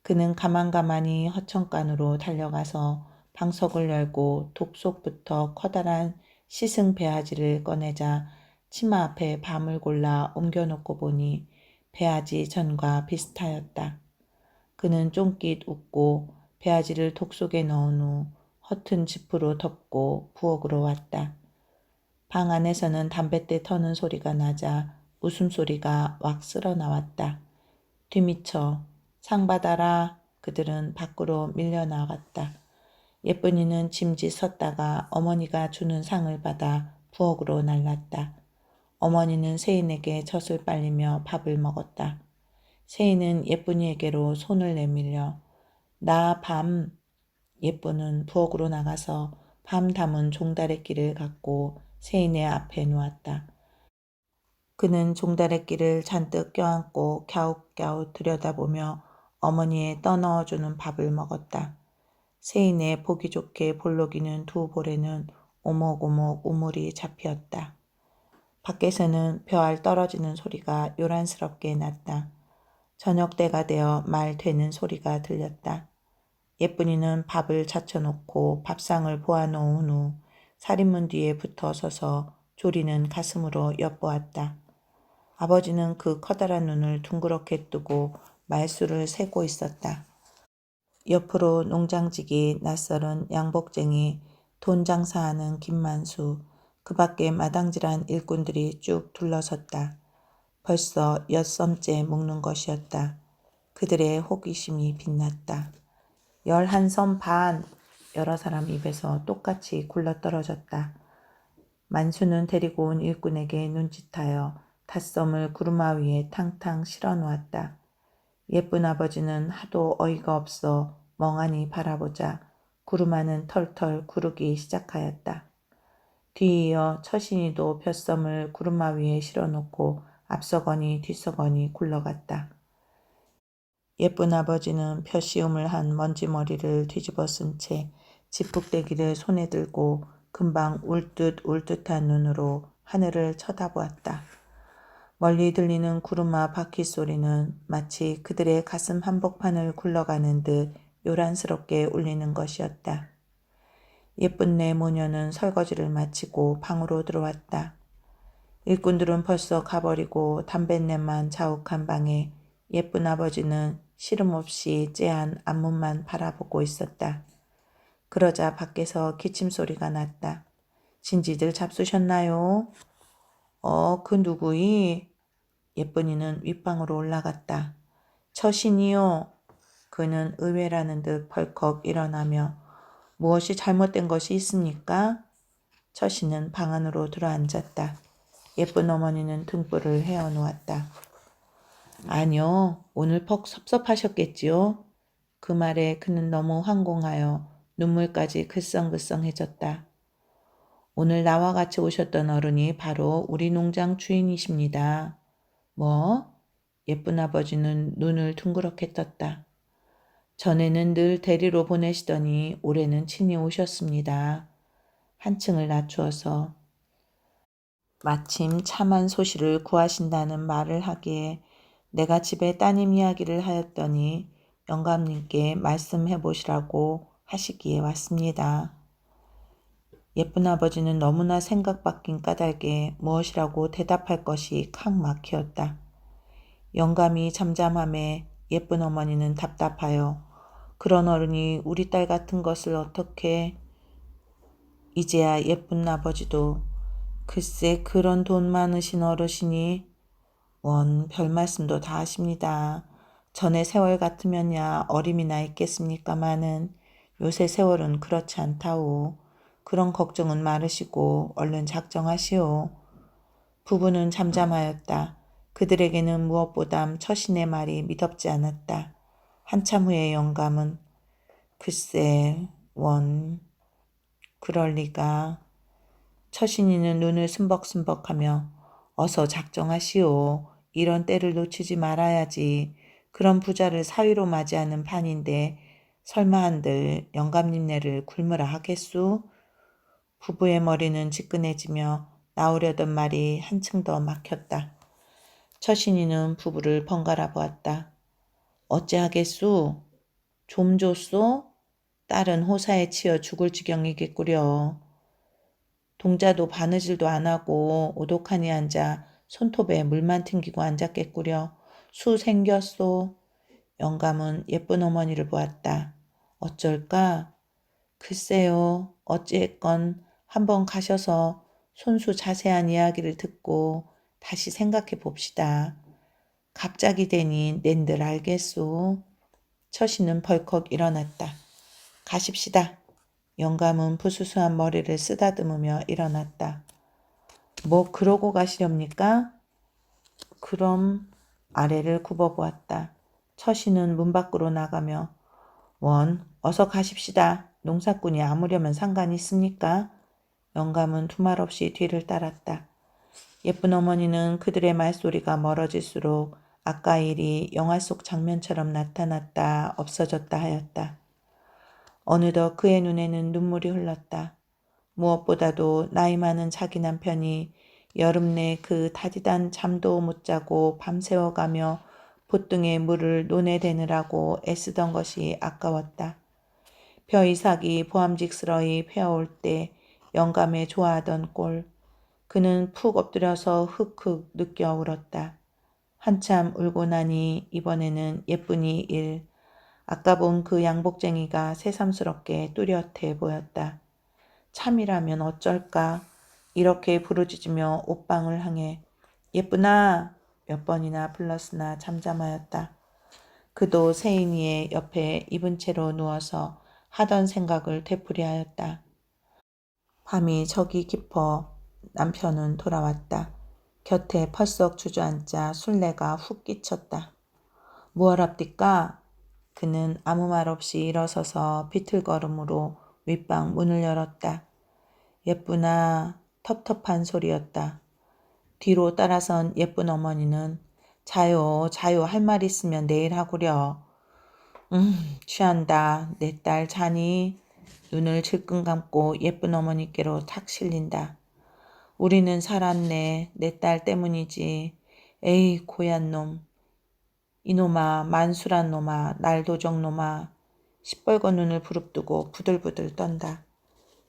그는 가만가만히 허청간으로 달려가서 방석을 열고 독 속부터 커다란 시승 배아지를 꺼내자 치마 앞에 밤을 골라 옮겨놓고 보니 배아지 전과 비슷하였다. 그는 쫑깃 웃고 배아지를 독 속에 넣은 후 허튼 지프로 덮고 부엌으로 왔다. 방 안에서는 담뱃대 터는 소리가 나자 웃음소리가 왁 쓸어 나왔다. 뒤미쳐 상 받아라. 그들은 밖으로 밀려나갔다. 예쁜이는 짐짓 섰다가 어머니가 주는 상을 받아 부엌으로 날랐다. 어머니는 세인에게 젖을 빨리며 밥을 먹었다. 세인은 예쁜이에게로 손을 내밀려 나 밤. 예쁜은 부엌으로 나가서 밤 담은 종다래끼를 갖고 세인의 앞에 놓았다. 그는 종다래끼를 잔뜩 껴안고 갸웃갸웃 들여다보며 어머니의 떠넣어주는 밥을 먹었다. 세인의 보기 좋게 볼록이는 두 볼에는 오목오목 우물이 잡혔다. 밖에서는 벼알 떨어지는 소리가 요란스럽게 났다. 저녁 때가 되어 말 되는 소리가 들렸다. 예쁜이는 밥을 잡혀놓고 밥상을 보아놓은 후 살인문 뒤에 붙어 서서 조리는 가슴으로 엿보았다. 아버지는 그 커다란 눈을 둥그렇게 뜨고 말수를 세고 있었다. 옆으로 농장직이 낯설은 양복쟁이, 돈 장사하는 김만수, 그 밖에 마당질한 일꾼들이 쭉 둘러섰다. 벌써 엿섬째 묵는 것이었다. 그들의 호기심이 빛났다. 11섬 반! 여러 사람 입에서 똑같이 굴러떨어졌다. 만수는 데리고 온 일꾼에게 눈짓하여 닷섬을 구루마 위에 탕탕 실어 놓았다. 예쁜 아버지는 하도 어이가 없어 멍하니 바라보자 구루마는 털털 구르기 시작하였다. 뒤이어 처신이도 벼섬을 구루마 위에 실어놓고 앞서거니 뒤서거니 굴러갔다. 예쁜 아버지는 벼씌움을 한 먼지머리를 뒤집어 쓴 채 지푹대기를 손에 들고 금방 울듯한 눈으로 하늘을 쳐다보았다. 멀리 들리는 구루마 바퀴 소리는 마치 그들의 가슴 한복판을 굴러가는 듯 요란스럽게 울리는 것이었다. 예쁜 내 모녀는 설거지를 마치고 방으로 들어왔다. 일꾼들은 벌써 가버리고 담뱃내만 자욱한 방에 예쁜 아버지는 시름없이 째한 앞문만 바라보고 있었다. 그러자 밖에서 기침 소리가 났다. 진지들 잡수셨나요? 그 누구이? 예쁜이는 윗방으로 올라갔다. 처신이요. 그는 의외라는 듯 벌컥 일어나며 무엇이 잘못된 것이 있습니까? 처씨는 방 안으로 들어앉았다. 예쁜 어머니는 등불을 헤어놓았다. 아니요, 오늘 퍽 섭섭하셨겠지요? 그 말에 그는 너무 황공하여 눈물까지 글썽글썽해졌다. 오늘 나와 같이 오셨던 어른이 바로 우리 농장 주인이십니다. 뭐? 예쁜 아버지는 눈을 둥그렇게 떴다. 전에는 늘 대리로 보내시더니 올해는 친히 오셨습니다. 한층을 낮추어서 마침 참한 소시를 구하신다는 말을 하기에 내가 집에 따님 이야기를 하였더니 영감님께 말씀해 보시라고 하시기에 왔습니다. 예쁜 아버지는 너무나 생각 바뀐 까닭에 무엇이라고 대답할 것이 칵 막히었다. 영감이 잠잠함에 예쁜 어머니는 답답하여 그런 어른이 우리 딸 같은 것을 어떻게... 이제야 예쁜 아버지도 글쎄 그런 돈 많으신 어르신이 원 별말씀도 다 하십니다. 전에 세월 같으면야 어림이나 있겠습니까마는 요새 세월은 그렇지 않다오. 그런 걱정은 말으시고 얼른 작정하시오. 부부는 잠잠하였다. 그들에게는 무엇보다 처신의 말이 미덥지 않았다. 한참 후에 영감은 글쎄 원 그럴 리가. 처신이는 눈을 숨벅숨벅하며 어서 작정하시오. 이런 때를 놓치지 말아야지. 그런 부자를 사위로 맞이하는 판인데 설마 한들 영감님네를 굶으라 하겠소? 부부의 머리는 지끈해지며 나오려던 말이 한층 더 막혔다. 처신이는 부부를 번갈아 보았다. 어찌하겠소? 좀 줬소? 딸은 호사에 치여 죽을 지경이겠구려. 동자도 바느질도 안 하고 오독하니 앉아 손톱에 물만 튕기고 앉았겠구려. 수 생겼소. 영감은 예쁜 어머니를 보았다. 어쩔까? 글쎄요. 어찌했건 한번 가셔서 손수 자세한 이야기를 듣고 다시 생각해 봅시다. 갑자기 되니 낸들 알겠소. 처신은 벌컥 일어났다. 가십시다. 영감은 부수수한 머리를 쓰다듬으며 일어났다. 뭐 그러고 가시렵니까? 그럼 아래를 굽어보았다. 처신은 문 밖으로 나가며 원 어서 가십시다. 농사꾼이 아무려면 상관이 있습니까? 영감은 두말 없이 뒤를 따랐다. 예쁜 어머니는 그들의 말소리가 멀어질수록 아까 일이 영화 속 장면처럼 나타났다 없어졌다 하였다. 어느덧 그의 눈에는 눈물이 흘렀다. 무엇보다도 나이 많은 자기 남편이 여름 내 그 다디단 잠도 못 자고 밤새워가며 보등에 물을 논해대느라고 애쓰던 것이 아까웠다. 벼이삭이 보암직스러이 베어올 때 영감에 좋아하던 꼴. 그는 푹 엎드려서 흑흑 느껴 울었다. 한참 울고 나니 이번에는 예쁜이 일. 아까 본 그 양복쟁이가 새삼스럽게 뚜렷해 보였다. 참이라면 어쩔까. 이렇게 부르짖으며 옷방을 향해 예쁘나 몇 번이나 불렀으나 잠잠하였다. 그도 세인이의 옆에 입은 채로 누워서 하던 생각을 되풀이하였다. 밤이 저기 깊어 남편은 돌아왔다. 곁에 펄썩 주저앉아 술래가 훅 끼쳤다. 무얼합디까? 그는 아무 말 없이 일어서서 비틀걸음으로 윗방 문을 열었다. 예쁘나 텁텁한 소리였다. 뒤로 따라선 예쁜 어머니는 자요 할 말 있으면 내일 하구려. 취한다. 내 딸 자니? 눈을 질끈 감고 예쁜 어머니께로 탁 실린다. 우리는 살았네. 내 딸 때문이지. 에이 고얀 놈. 이놈아 만수란 놈아 날도적 놈아. 시뻘건 눈을 부릅뜨고 부들부들 떤다.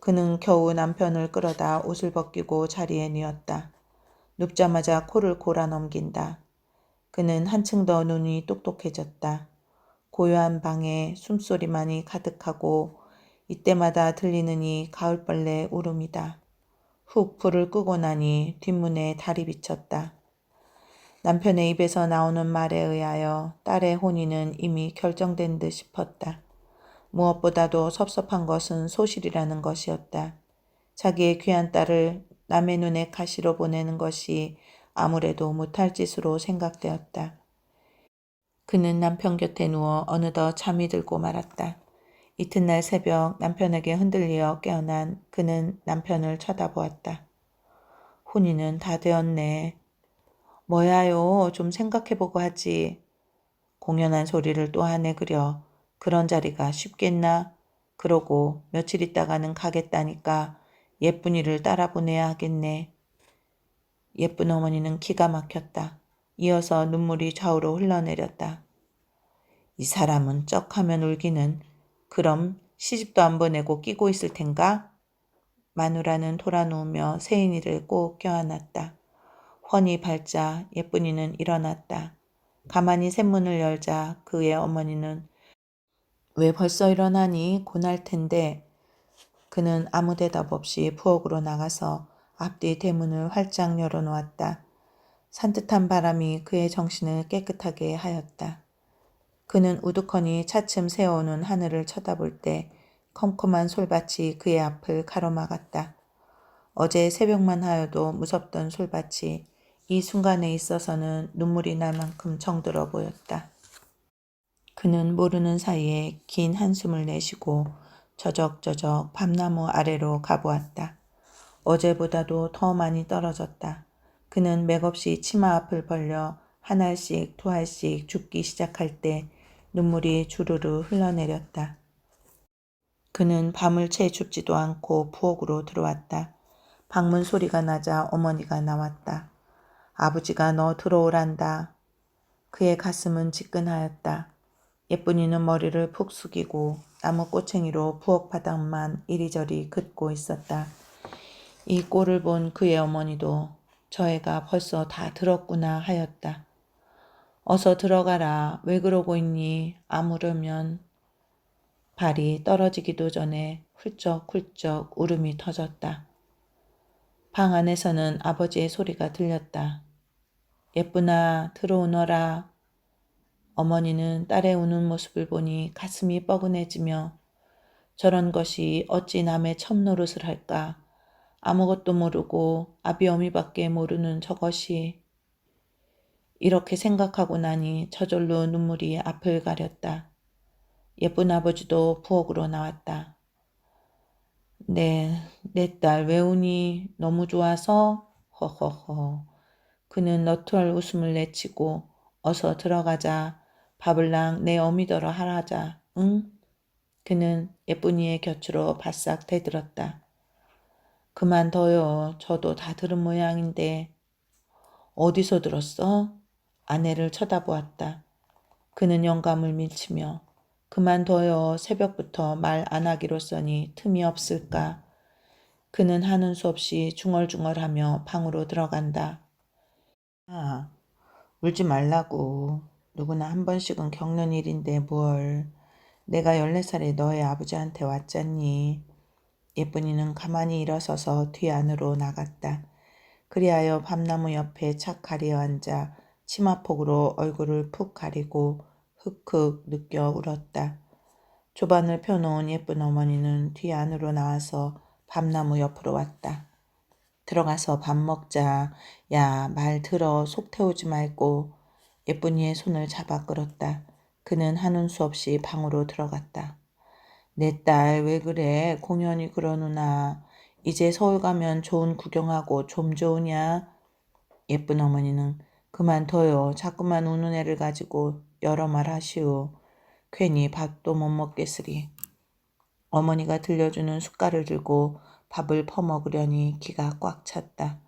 그는 겨우 남편을 끌어다 옷을 벗기고 자리에 뉘었다. 눕자마자 코를 골아 넘긴다. 그는 한층 더 눈이 똑똑해졌다. 고요한 방에 숨소리만이 가득하고 이때마다 들리는 이 가을벌레 울음이다. 훅 불을 끄고 나니 뒷문에 달이 비쳤다. 남편의 입에서 나오는 말에 의하여 딸의 혼인은 이미 결정된 듯 싶었다. 무엇보다도 섭섭한 것은 소실이라는 것이었다. 자기의 귀한 딸을 남의 눈에 가시로 보내는 것이 아무래도 못할 짓으로 생각되었다. 그는 남편 곁에 누워 어느덧 잠이 들고 말았다. 이튿날 새벽 남편에게 흔들려 깨어난 그는 남편을 쳐다보았다. 혼인은 다 되었네. 뭐야요, 좀 생각해보고 하지. 공연한 소리를 또 하네 그려. 그런 자리가 쉽겠나? 그러고 며칠 있다가는 가겠다니까 예쁜이를 따라 보내야 하겠네. 예쁜 어머니는 기가 막혔다. 이어서 눈물이 좌우로 흘러내렸다. 이 사람은 쩍하면 울기는. 그럼 시집도 안 보내고 끼고 있을 텐가? 마누라는 돌아누우며 세인이를 꼭 껴안았다. 훤히 밝자 예쁜이는 일어났다. 가만히 샘문을 열자 그의 어머니는 왜 벌써 일어나니? 고날 텐데. 그는 아무 대답 없이 부엌으로 나가서 앞뒤 대문을 활짝 열어놓았다. 산뜻한 바람이 그의 정신을 깨끗하게 하였다. 그는 우두커니 차츰 새어오는 하늘을 쳐다볼 때 컴컴한 솔밭이 그의 앞을 가로막았다. 어제 새벽만 하여도 무섭던 솔밭이 이 순간에 있어서는 눈물이 날 만큼 정들어 보였다. 그는 모르는 사이에 긴 한숨을 내쉬고 저적저적 밤나무 아래로 가보았다. 어제보다도 더 많이 떨어졌다. 그는 맥없이 치마 앞을 벌려 한 알씩 두 알씩 줍기 시작할 때 눈물이 주르르 흘러내렸다. 그는 밤을 채 줍지도 않고 부엌으로 들어왔다. 방문 소리가 나자 어머니가 나왔다. 아버지가 너 들어오란다. 그의 가슴은 지끈하였다. 예쁜이는 머리를 푹 숙이고 나무 꼬챙이로 부엌 바닥만 이리저리 긋고 있었다. 이 꼴을 본 그의 어머니도 저 애가 벌써 다 들었구나 하였다. 어서 들어가라. 왜 그러고 있니? 아무르면. 발이 떨어지기도 전에 훌쩍훌쩍 울음이 터졌다. 방 안에서는 아버지의 소리가 들렸다. 예쁘나 들어오너라. 어머니는 딸의 우는 모습을 보니 가슴이 뻐근해지며 저런 것이 어찌 남의 첩노릇을 할까. 아무것도 모르고 아비어미밖에 모르는 저것이. 이렇게 생각하고 나니 저절로 눈물이 앞을 가렸다. 예쁜 아버지도 부엌으로 나왔다. 내 딸 왜 우니? 너무 좋아서? 허허허. 그는 너트할 웃음을 내치고 어서 들어가자. 밥을랑 내 어미더러 하라자. 응? 그는 예쁜이의 곁으로 바싹 대들었다. 그만둬요. 저도 다 들은 모양인데. 어디서 들었어? 아내를 쳐다보았다. 그는 영감을 밀치며 그만둬요. 새벽부터 말 안 하기로 써니 틈이 없을까. 그는 하는 수 없이 중얼중얼하며 방으로 들어간다. 아, 울지 말라고. 누구나 한 번씩은 겪는 일인데 뭘. 내가 14살에 너의 아버지한테 왔잖니. 예쁜이는 가만히 일어서서 뒤 안으로 나갔다. 그리하여 밤나무 옆에 착 가리어 앉아 치마폭으로 얼굴을 푹 가리고 흑흑 느껴 울었다. 조반을 펴놓은 예쁜 어머니는 뒤 안으로 나와서 밤나무 옆으로 왔다. 들어가서 밥 먹자. 야, 말 들어. 속 태우지 말고. 예쁜이의 손을 잡아 끌었다. 그는 하는 수 없이 방으로 들어갔다. 내 딸 왜 그래? 공연이 그러누나. 이제 서울 가면 좋은 구경하고 좀 좋으냐? 예쁜 어머니는 그만둬요. 자꾸만 우는 애를 가지고 여러 말 하시오. 괜히 밥도 못 먹겠으리. 어머니가 들려주는 숟갈을 들고 밥을 퍼먹으려니 기가 꽉 찼다.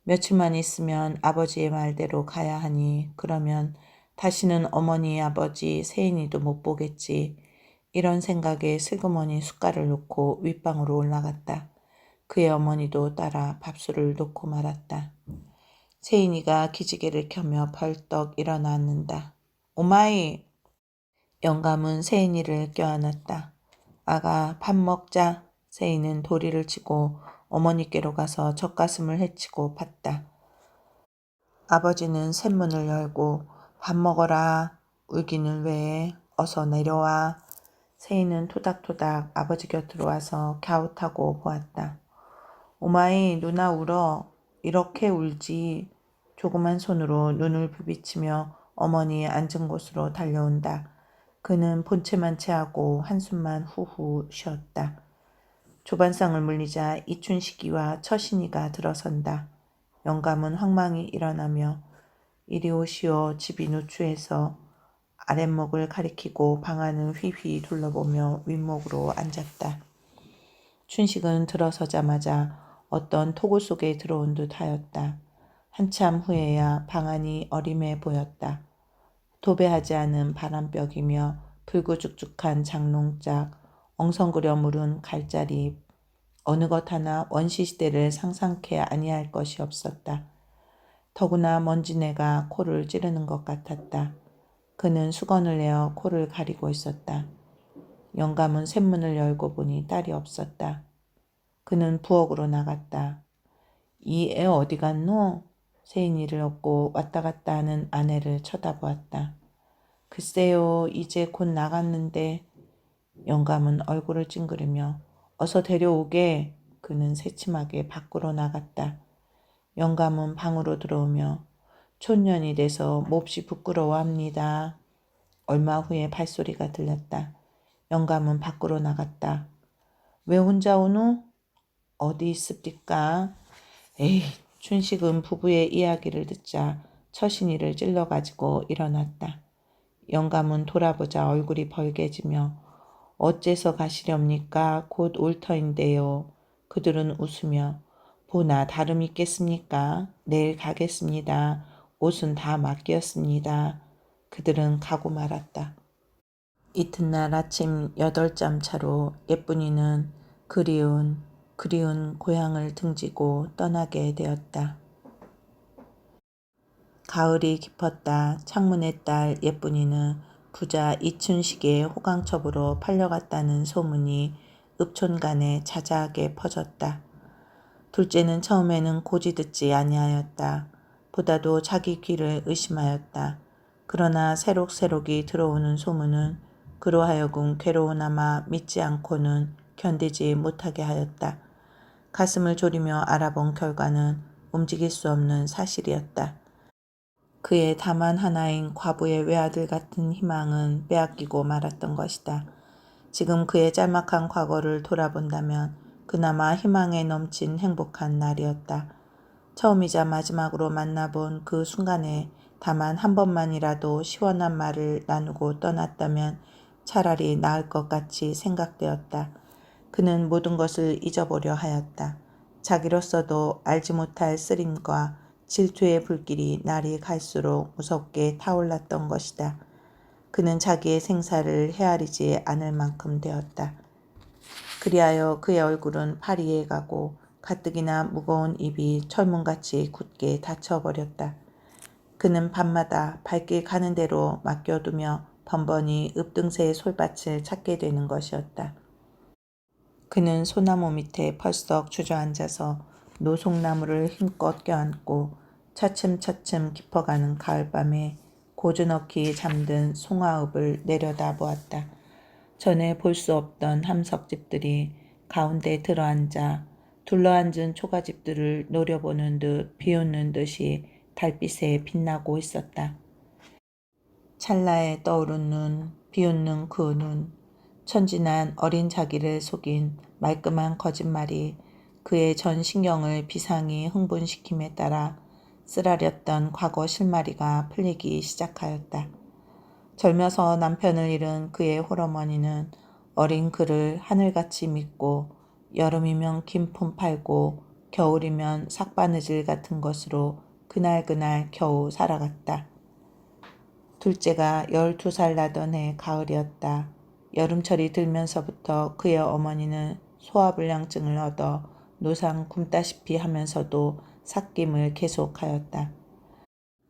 며칠만 있으면 아버지의 말대로 가야 하니 그러면 다시는 어머니의 아버지 세인이도 못 보겠지. 이런 생각에 슬그머니 숟갈을 놓고 윗방으로 올라갔다. 그의 어머니도 따라 밥술을 놓고 말았다. 세인이가 기지개를 켜며 벌떡 일어났는다. 오마이! 영감은 세인이를 껴안았다. 아가 밥 먹자. 세인은 도리를 치고 어머니께로 가서 젖가슴을 헤치고 팠다. 아버지는 셋문을 열고 밥 먹어라. 울기는 왜? 어서 내려와. 세인은 토닥토닥 아버지 곁으로 와서 갸웃하고 보았다. 오마이 누나 울어. 이렇게 울지. 조그만 손으로 눈을 부비치며 어머니 앉은 곳으로 달려온다. 그는 본체만 체하고 한숨만 후후 쉬었다. 조반상을 물리자 이춘식이와 처신이가 들어선다. 영감은 황망히 일어나며 이리 오시오. 집이 누추해서 아랫목을 가리키고 방안을 휘휘 둘러보며 윗목으로 앉았다. 춘식은 들어서자마자 어떤 토굴 속에 들어온 듯 하였다. 한참 후에야 방안이 어림해 보였다. 도배하지 않은 바람벽이며 불구죽죽한 장롱짝, 엉성그려 물은 갈자리, 어느 것 하나 원시시대를 상상케 아니할 것이 없었다. 더구나 먼지내가 코를 찌르는 것 같았다. 그는 수건을 내어 코를 가리고 있었다. 영감은 셋문을 열고 보니 딸이 없었다. 그는 부엌으로 나갔다. 이 애 어디 갔노? 세인이를 업고 왔다 갔다 하는 아내를 쳐다보았다. 글쎄요, 이제 곧 나갔는데. 영감은 얼굴을 찡그리며 어서 데려오게. 그는 새침하게 밖으로 나갔다. 영감은 방으로 들어오며 촌년이 돼서 몹시 부끄러워합니다. 얼마 후에 발소리가 들렸다. 영감은 밖으로 나갔다. 왜 혼자 오노? 어디 있습니까? 에이, 춘식은 부부의 이야기를 듣자 처신이를 찔러가지고 일어났다. 영감은 돌아보자 얼굴이 벌개지며 어째서 가시렵니까? 곧 올 터인데요. 그들은 웃으며 보나 다름 있겠습니까? 내일 가겠습니다. 옷은 다 맡겼습니다. 그들은 가고 말았다. 이튿날 아침 8잠 차로 예쁜이는 그리운 고향을 등지고 떠나게 되었다. 가을이 깊었다. 창문의 딸 예쁜이는 부자 이춘식의 호강첩으로 팔려갔다는 소문이 읍촌간에 자자하게 퍼졌다. 둘째는 처음에는 고지 듣지 아니하였다. 보다도 자기 귀를 의심하였다. 그러나 새록새록이 들어오는 소문은 그로 하여금 괴로우나마 믿지 않고는 견디지 못하게 하였다. 가슴을 졸이며 알아본 결과는 움직일 수 없는 사실이었다. 그의 다만 하나인 과부의 외아들 같은 희망은 빼앗기고 말았던 것이다. 지금 그의 짤막한 과거를 돌아본다면 그나마 희망에 넘친 행복한 날이었다. 처음이자 마지막으로 만나본 그 순간에 다만 한 번만이라도 시원한 말을 나누고 떠났다면 차라리 나을 것 같이 생각되었다. 그는 모든 것을 잊어보려 하였다. 자기로서도 알지 못할 쓰림과 질투의 불길이 날이 갈수록 무섭게 타올랐던 것이다. 그는 자기의 생사를 헤아리지 않을 만큼 되었다. 그리하여 그의 얼굴은 파리해 가고 가뜩이나 무거운 입이 철문같이 굳게 닫혀버렸다. 그는 밤마다 발길 가는 대로 맡겨두며 번번이 읍등새의 솔밭을 찾게 되는 것이었다. 그는 소나무 밑에 펄썩 주저앉아서 노송나무를 힘껏 껴안고 차츰차츰 깊어가는 가을밤에 고즈넉히 잠든 송화읍을 내려다보았다. 전에 볼 수 없던 함석집들이 가운데 들어앉아 둘러앉은 초가집들을 노려보는 듯 비웃는 듯이 달빛에 빛나고 있었다. 찰나에 떠오른 눈, 비웃는 그 눈, 천진한 어린 자기를 속인 말끔한 거짓말이 그의 전 신경을 비상히 흥분시킴에 따라 쓰라렸던 과거 실마리가 풀리기 시작하였다. 젊어서 남편을 잃은 그의 홀어머니는 어린 그를 하늘같이 믿고 여름이면 긴 품 팔고 겨울이면 삭바느질 같은 것으로 그날그날 겨우 살아갔다. 둘째가 12살 나던 해 가을이었다. 여름철이 들면서부터 그의 어머니는 소화불량증을 얻어 노상 굶다시피 하면서도 삭김을 계속하였다.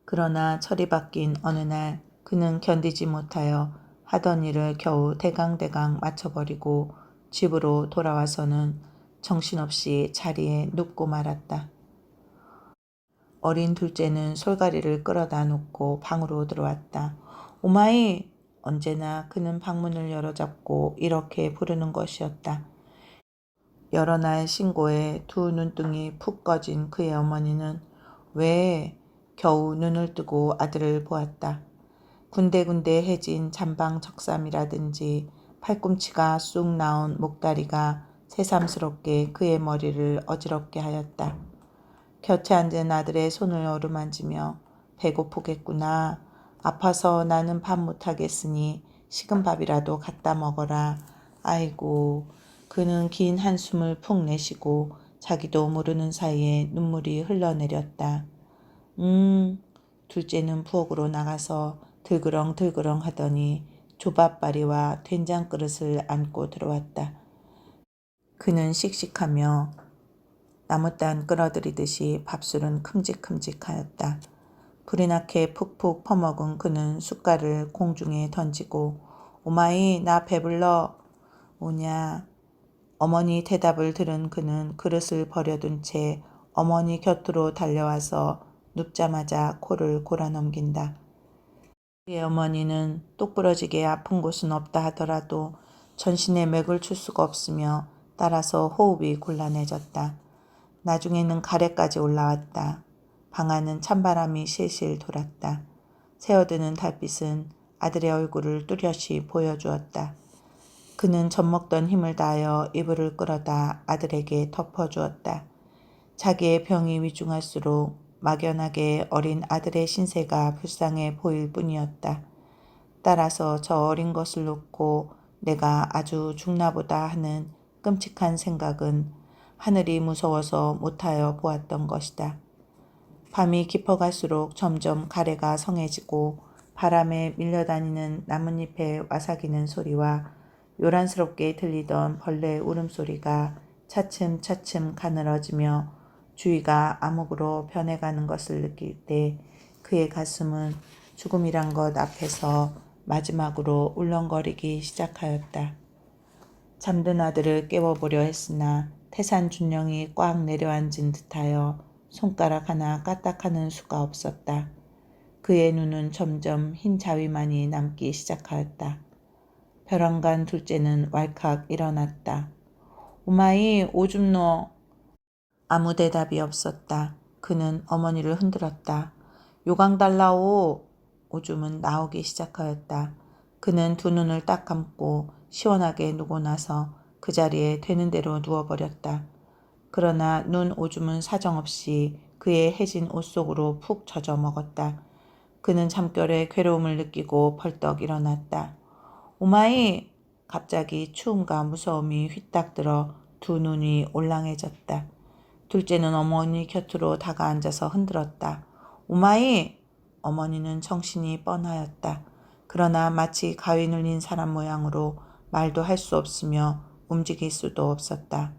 그러나 철이 바뀐 어느 날 그는 견디지 못하여 하던 일을 겨우 대강대강 마쳐버리고 집으로 돌아와서는 정신없이 자리에 눕고 말았다. 어린 둘째는 솔가리를 끌어다 놓고 방으로 들어왔다. 오마이! 언제나 그는 방문을 열어잡고 이렇게 부르는 것이었다. 여러 날 신고에 두 눈등이 푹 꺼진 그의 어머니는 왜 겨우 눈을 뜨고 아들을 보았다. 군데군데 해진 잠방 적삼이라든지 팔꿈치가 쑥 나온 목다리가 새삼스럽게 그의 머리를 어지럽게 하였다. 곁에 앉은 아들의 손을 어루만지며 배고프겠구나. 아파서 나는 밥 못하겠으니 식은 밥이라도 갖다 먹어라. 아이고. 그는 긴 한숨을 푹 내쉬고 자기도 모르는 사이에 눈물이 흘러내렸다. 둘째는 부엌으로 나가서 들그렁들그렁 하더니 조밥바리와 된장 그릇을 안고 들어왔다. 그는 씩씩하며 나무단 끌어들이듯이 밥술은 큼직큼직하였다. 불이 나게 푹푹 퍼먹은 그는 숟갈을 공중에 던지고 오마이 나 배불러 오냐. 어머니 대답을 들은 그는 그릇을 버려둔 채 어머니 곁으로 달려와서 눕자마자 코를 골아넘긴다. 그의 어머니는 똑부러지게 아픈 곳은 없다 하더라도 전신에 맥을 출 수가 없으며 따라서 호흡이 곤란해졌다. 나중에는 가래까지 올라왔다. 방 안은 찬바람이 실실 돌았다. 새어드는 달빛은 아들의 얼굴을 뚜렷이 보여주었다. 그는 젖먹던 힘을 다하여 이불을 끌어다 아들에게 덮어주었다. 자기의 병이 위중할수록 막연하게 어린 아들의 신세가 불쌍해 보일 뿐이었다. 따라서 저 어린 것을 놓고 내가 아주 죽나보다 하는 끔찍한 생각은 하늘이 무서워서 못하여 보았던 것이다. 밤이 깊어갈수록 점점 가래가 성해지고 바람에 밀려다니는 나뭇잎에 와사기는 소리와 요란스럽게 들리던 벌레 울음소리가 차츰차츰 가늘어지며 주위가 암흑으로 변해가는 것을 느낄 때 그의 가슴은 죽음이란 것 앞에서 마지막으로 울렁거리기 시작하였다. 잠든 아들을 깨워보려 했으나 태산준령이 꽉 내려앉은 듯하여 손가락 하나 까딱하는 수가 없었다. 그의 눈은 점점 흰 자위만이 남기 시작하였다. 벼랑간 둘째는 왈칵 일어났다. 오마이 오줌 넣어. 아무 대답이 없었다. 그는 어머니를 흔들었다. 요강 달라오. 오줌은 나오기 시작하였다. 그는 두 눈을 딱 감고 시원하게 누고 나서 그 자리에 되는 대로 누워버렸다. 그러나 눈 오줌은 사정없이 그의 해진 옷 속으로 푹 젖어 먹었다. 그는 잠결에 괴로움을 느끼고 벌떡 일어났다. 오마이! 갑자기 추움과 무서움이 휘딱 들어 두 눈이 올랑해졌다. 둘째는 어머니 곁으로 다가앉아서 흔들었다. 오마이! 어머니는 정신이 뻔하였다. 그러나 마치 가위 눌린 사람 모양으로 말도 할 수 없으며 움직일 수도 없었다.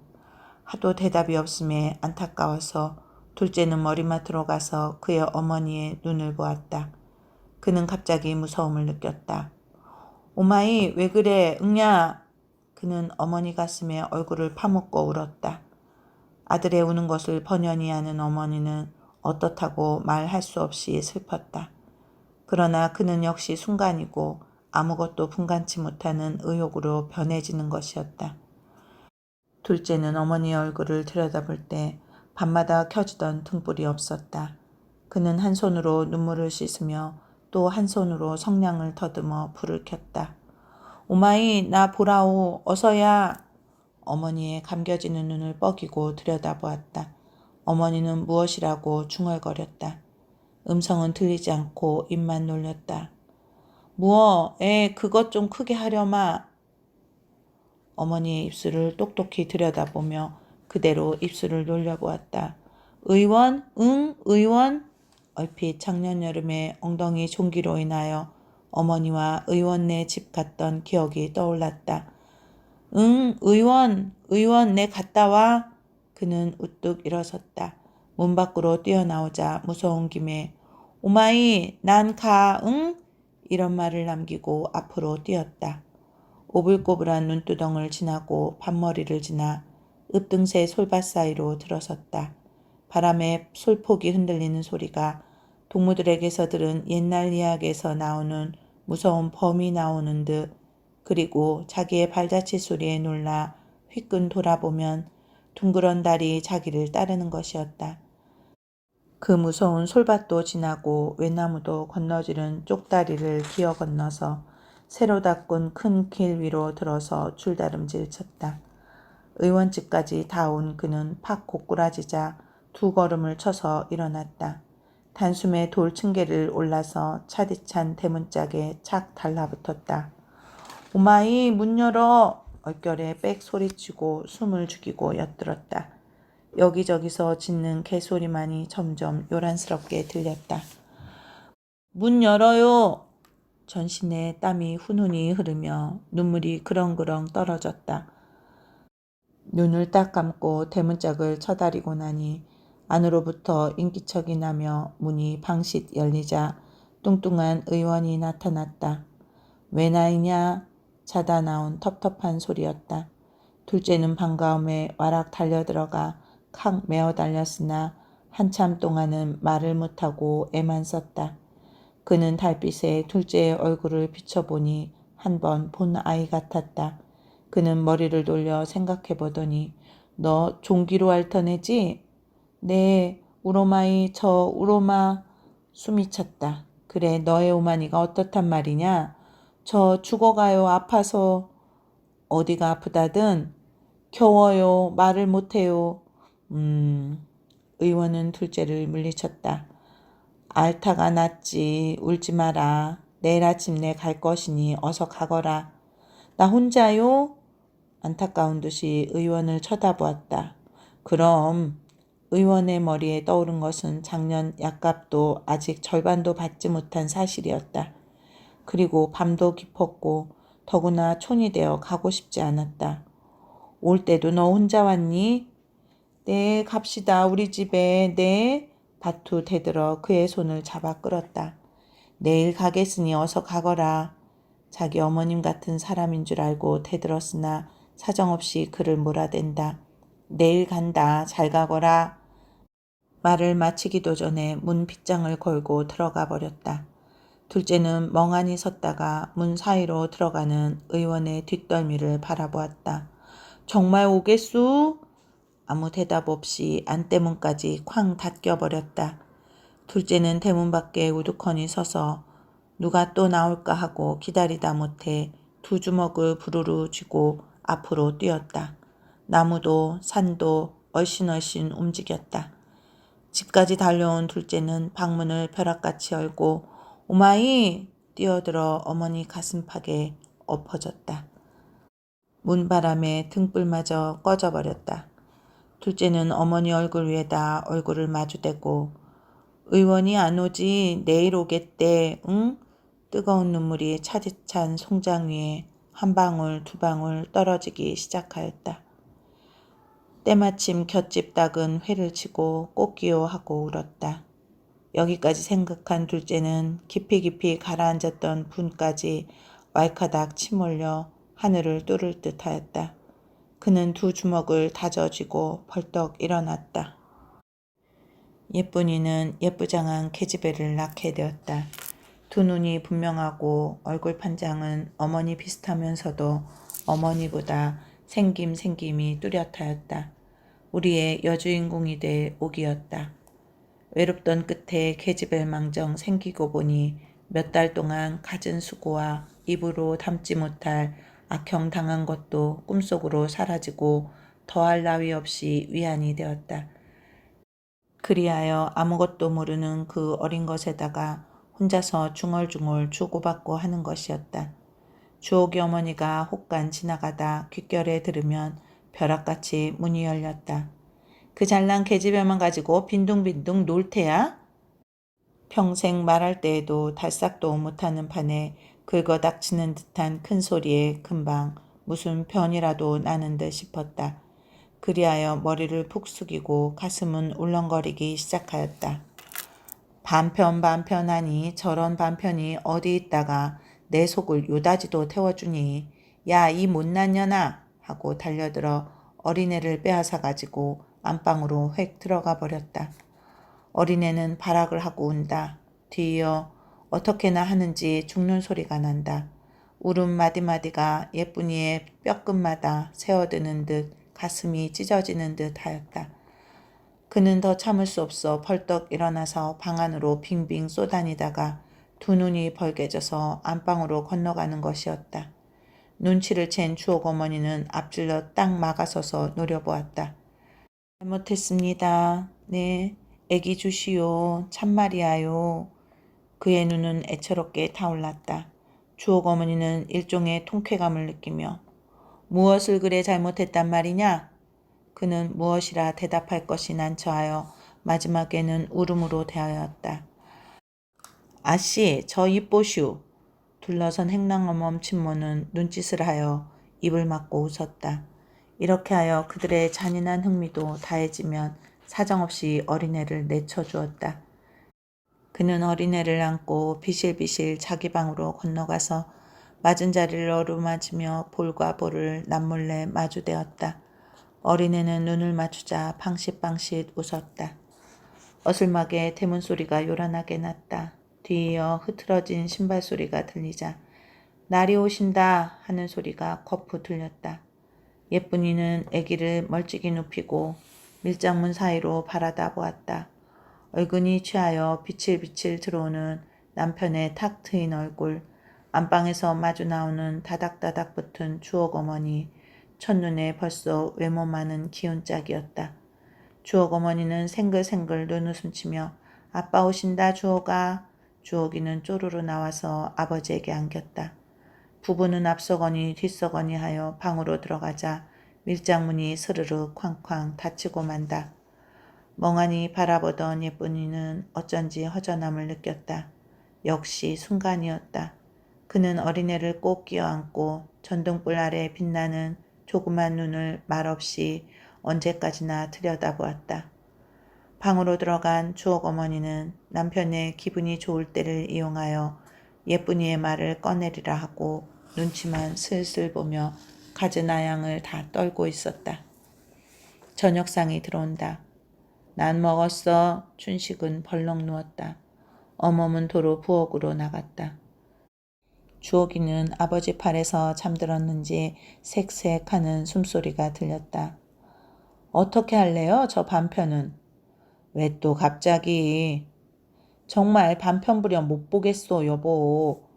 하도 대답이 없음에 안타까워서 둘째는 머리맡으로 가서 그의 어머니의 눈을 보았다. 그는 갑자기 무서움을 느꼈다. 오마이 왜 그래 응냐. 그는 어머니 가슴에 얼굴을 파묻고 울었다. 아들의 우는 것을 번연히 아는 어머니는 어떻다고 말할 수 없이 슬펐다. 그러나 그는 역시 순간이고 아무것도 분간치 못하는 의욕으로 변해지는 것이었다. 둘째는 어머니의 얼굴을 들여다볼 때 밤마다 켜지던 등불이 없었다. 그는 한 손으로 눈물을 씻으며 또 한 손으로 성냥을 더듬어 불을 켰다. 오마이 나 보라오 어서야. 어머니의 감겨지는 눈을 뻐기고 들여다보았다. 어머니는 무엇이라고 중얼거렸다. 음성은 들리지 않고 입만 놀렸다. 무어 그것 좀 크게 하려마. 어머니의 입술을 똑똑히 들여다보며 그대로 입술을 놀려보았다. 의원? 응? 의원? 얼핏 작년 여름에 엉덩이 종기로 인하여 어머니와 의원네 집 갔던 기억이 떠올랐다. 응, 의원 내 갔다 와. 그는 우뚝 일어섰다. 문 밖으로 뛰어나오자 무서운 김에 오마이 난 가, 응? 이런 말을 남기고 앞으로 뛰었다. 오불꼬불한 눈두덩을 지나고 반머리를 지나 읍등새 솔밭 사이로 들어섰다. 바람에 솔폭이 흔들리는 소리가 동무들에게서 들은 옛날 이야기에서 나오는 무서운 범이 나오는 듯, 그리고 자기의 발자취 소리에 놀라 휘끈 돌아보면 둥그런 달이 자기를 따르는 것이었다. 그 무서운 솔밭도 지나고 외나무도 건너지른 쪽다리를 기어 건너서 새로 닦은 큰 길 위로 들어서 줄다름질 쳤다. 의원집까지 다 온 그는 팍 고꾸라지자 두 걸음을 쳐서 일어났다. 단숨에 돌 층계를 올라서 차디찬 대문짝에 착 달라붙었다. 오마이 문 열어! 얼결에 빽 소리치고 숨을 죽이고 엿들었다. 여기저기서 짖는 개소리만이 점점 요란스럽게 들렸다. 문 열어요! 전신에 땀이 훈훈히 흐르며 눈물이 그렁그렁 떨어졌다. 눈을 딱 감고 대문짝을 쳐다리고 나니 안으로부터 인기척이 나며 문이 방싯 열리자 뚱뚱한 의원이 나타났다. 왜 나이냐? 자다 나온 텁텁한 소리였다. 둘째는 반가움에 와락 달려들어가 칵 메어 달렸으나 한참 동안은 말을 못하고 애만 썼다. 그는 달빛에 둘째의 얼굴을 비춰보니 한 번 본 아이 같았다. 그는 머리를 돌려 생각해보더니 너 종기로 앓터내지? 네, 우로마이 저 우로마. 숨이 찼다. 그래, 너의 오마니가 어떻단 말이냐? 저 죽어가요. 아파서. 어디가 아프다든? 겨워요. 말을 못해요. 의원은 둘째를 물리쳤다. 알타가 낫지. 울지 마라. 내일 아침 내 갈 것이니 어서 가거라. 나 혼자요? 안타까운 듯이 의원을 쳐다보았다. 그럼 의원의 머리에 떠오른 것은 작년 약값도 아직 절반도 받지 못한 사실이었다. 그리고 밤도 깊었고 더구나 촌이 되어 가고 싶지 않았다. 올 때도 너 혼자 왔니? 네, 갑시다. 우리 집에. 네. 바투 대들어 그의 손을 잡아 끌었다. 내일 가겠으니 어서 가거라. 자기 어머님 같은 사람인 줄 알고 대들었으나 사정없이 그를 몰아댄다. 내일 간다. 잘 가거라. 말을 마치기도 전에 문 빗장을 걸고 들어가 버렸다. 둘째는 멍하니 섰다가 문 사이로 들어가는 의원의 뒷덜미를 바라보았다. 정말 오겠수? 아무 대답 없이 안대문까지 쾅 닫혀버렸다. 둘째는 대문 밖에 우두커니 서서 누가 또 나올까 하고 기다리다 못해 두 주먹을 부르르 쥐고 앞으로 뛰었다. 나무도 산도 얼씬얼씬 움직였다. 집까지 달려온 둘째는 방문을 벼락같이 열고 오마이! 뛰어들어 어머니 가슴팍에 엎어졌다. 문바람에 등불마저 꺼져버렸다. 둘째는 어머니 얼굴 위에다 얼굴을 마주대고 의원이 안 오지 내일 오겠대 응? 뜨거운 눈물이 차디찬 송장 위에 한 방울 두 방울 떨어지기 시작하였다. 때마침 곁집 닭은 회를 치고 꽃기요 하고 울었다. 여기까지 생각한 둘째는 깊이 가라앉았던 분까지 왈카닥 치몰려 하늘을 뚫을 듯 하였다. 그는 두 주먹을 다져쥐고 벌떡 일어났다. 예쁜이는 예쁘장한 계집애를 낳게 되었다. 두 눈이 분명하고 얼굴 판장은 어머니 비슷하면서도 어머니보다 생김이 뚜렷하였다. 우리의 여주인공이 될 옥이었다. 외롭던 끝에 계집애 망정 생기고 보니 몇 달 동안 갖은 수고와 입으로 담지 못할 악형 당한 것도 꿈속으로 사라지고 더할 나위 없이 위안이 되었다. 그리하여 아무것도 모르는 그 어린 것에다가 혼자서 중얼중얼 주고받고 하는 것이었다. 주옥이 어머니가 혹간 지나가다 귓결에 들으면 벼락같이 문이 열렸다. 그 잘난 계집애만 가지고 빈둥빈둥 놀 테야? 평생 말할 때에도 달싹도 못하는 판에 긁어닥치는 듯한 큰 소리에 금방 무슨 변이라도 나는 듯 싶었다. 그리하여 머리를 푹 숙이고 가슴은 울렁거리기 시작하였다. 반편하니 저런 반편이 어디 있다가 내 속을 요다지도 태워주니 야 이 못난 년아 하고 달려들어 어린애를 빼앗아 가지고 안방으로 획 들어가 버렸다. 어린애는 발악을 하고 운다. 뒤이어 어떻게나 하는지 죽는 소리가 난다. 울음 마디마디가 예쁜이의 뼈끝마다 새어드는 듯 가슴이 찢어지는 듯 하였다. 그는 더 참을 수 없어 벌떡 일어나서 방 안으로 빙빙 쏘다니다가 두 눈이 벌개져서 안방으로 건너가는 것이었다. 눈치를 챈 주옥 어머니는 앞질러 딱 막아서서 노려보았다. 잘못했습니다. 네, 애기 주시오. 참말이야요. 그의 눈은 애처롭게 타올랐다. 주옥 어머니는 일종의 통쾌감을 느끼며 무엇을 그래 잘못했단 말이냐? 그는 무엇이라 대답할 것이 난처하여 마지막에는 울음으로 대하였다. 아씨, 저 입 보슈. 둘러선 행랑어멈 친모는 눈짓을 하여 입을 막고 웃었다. 이렇게 하여 그들의 잔인한 흥미도 다해지면 사정없이 어린애를 내쳐주었다. 그는 어린애를 안고 비실비실 자기 방으로 건너가서 맞은 자리를 어루맞으며 볼과 볼을 남몰래 마주대었다. 어린애는 눈을 맞추자 방싯방싯 웃었다. 어슬막에 대문 소리가 요란하게 났다. 뒤이어 흐트러진 신발 소리가 들리자 날이 오신다 하는 소리가 거푸 들렸다. 예쁜이는 아기를 멀찍이 눕히고 밀장문 사이로 바라다 보았다. 얼굴이 취하여 비칠비칠 들어오는 남편의 탁 트인 얼굴, 안방에서 마주 나오는 다닥다닥 붙은 주옥 어머니, 첫눈에 벌써 외모만은 기운짝이었다. 주옥 어머니는 생글생글 눈웃음 치며 아빠 오신다 주옥아. 주옥이는 쪼르르 나와서 아버지에게 안겼다. 부부는 앞서거니 뒤서거니 하여 방으로 들어가자 밀장문이 스르르 쾅쾅 닫히고 만다. 멍하니 바라보던 예쁜이는 어쩐지 허전함을 느꼈다. 역시 순간이었다. 그는 어린애를 꼭 끼어안고 전등불 아래 빛나는 조그만 눈을 말없이 언제까지나 들여다보았다. 방으로 들어간 주옥 어머니는 남편의 기분이 좋을 때를 이용하여 예쁜이의 말을 꺼내리라 하고 눈치만 슬슬 보며 갖은 아양을 다 떨고 있었다. 저녁상이 들어온다. 난 먹었어. 춘식은 벌렁 누웠다. 어멈은 도로 부엌으로 나갔다. 주옥이는 아버지 팔에서 잠들었는지 색색하는 숨소리가 들렸다. 어떻게 할래요? 저 반편은. 왜 또 갑자기. 정말 반편 부려 못 보겠소 여보.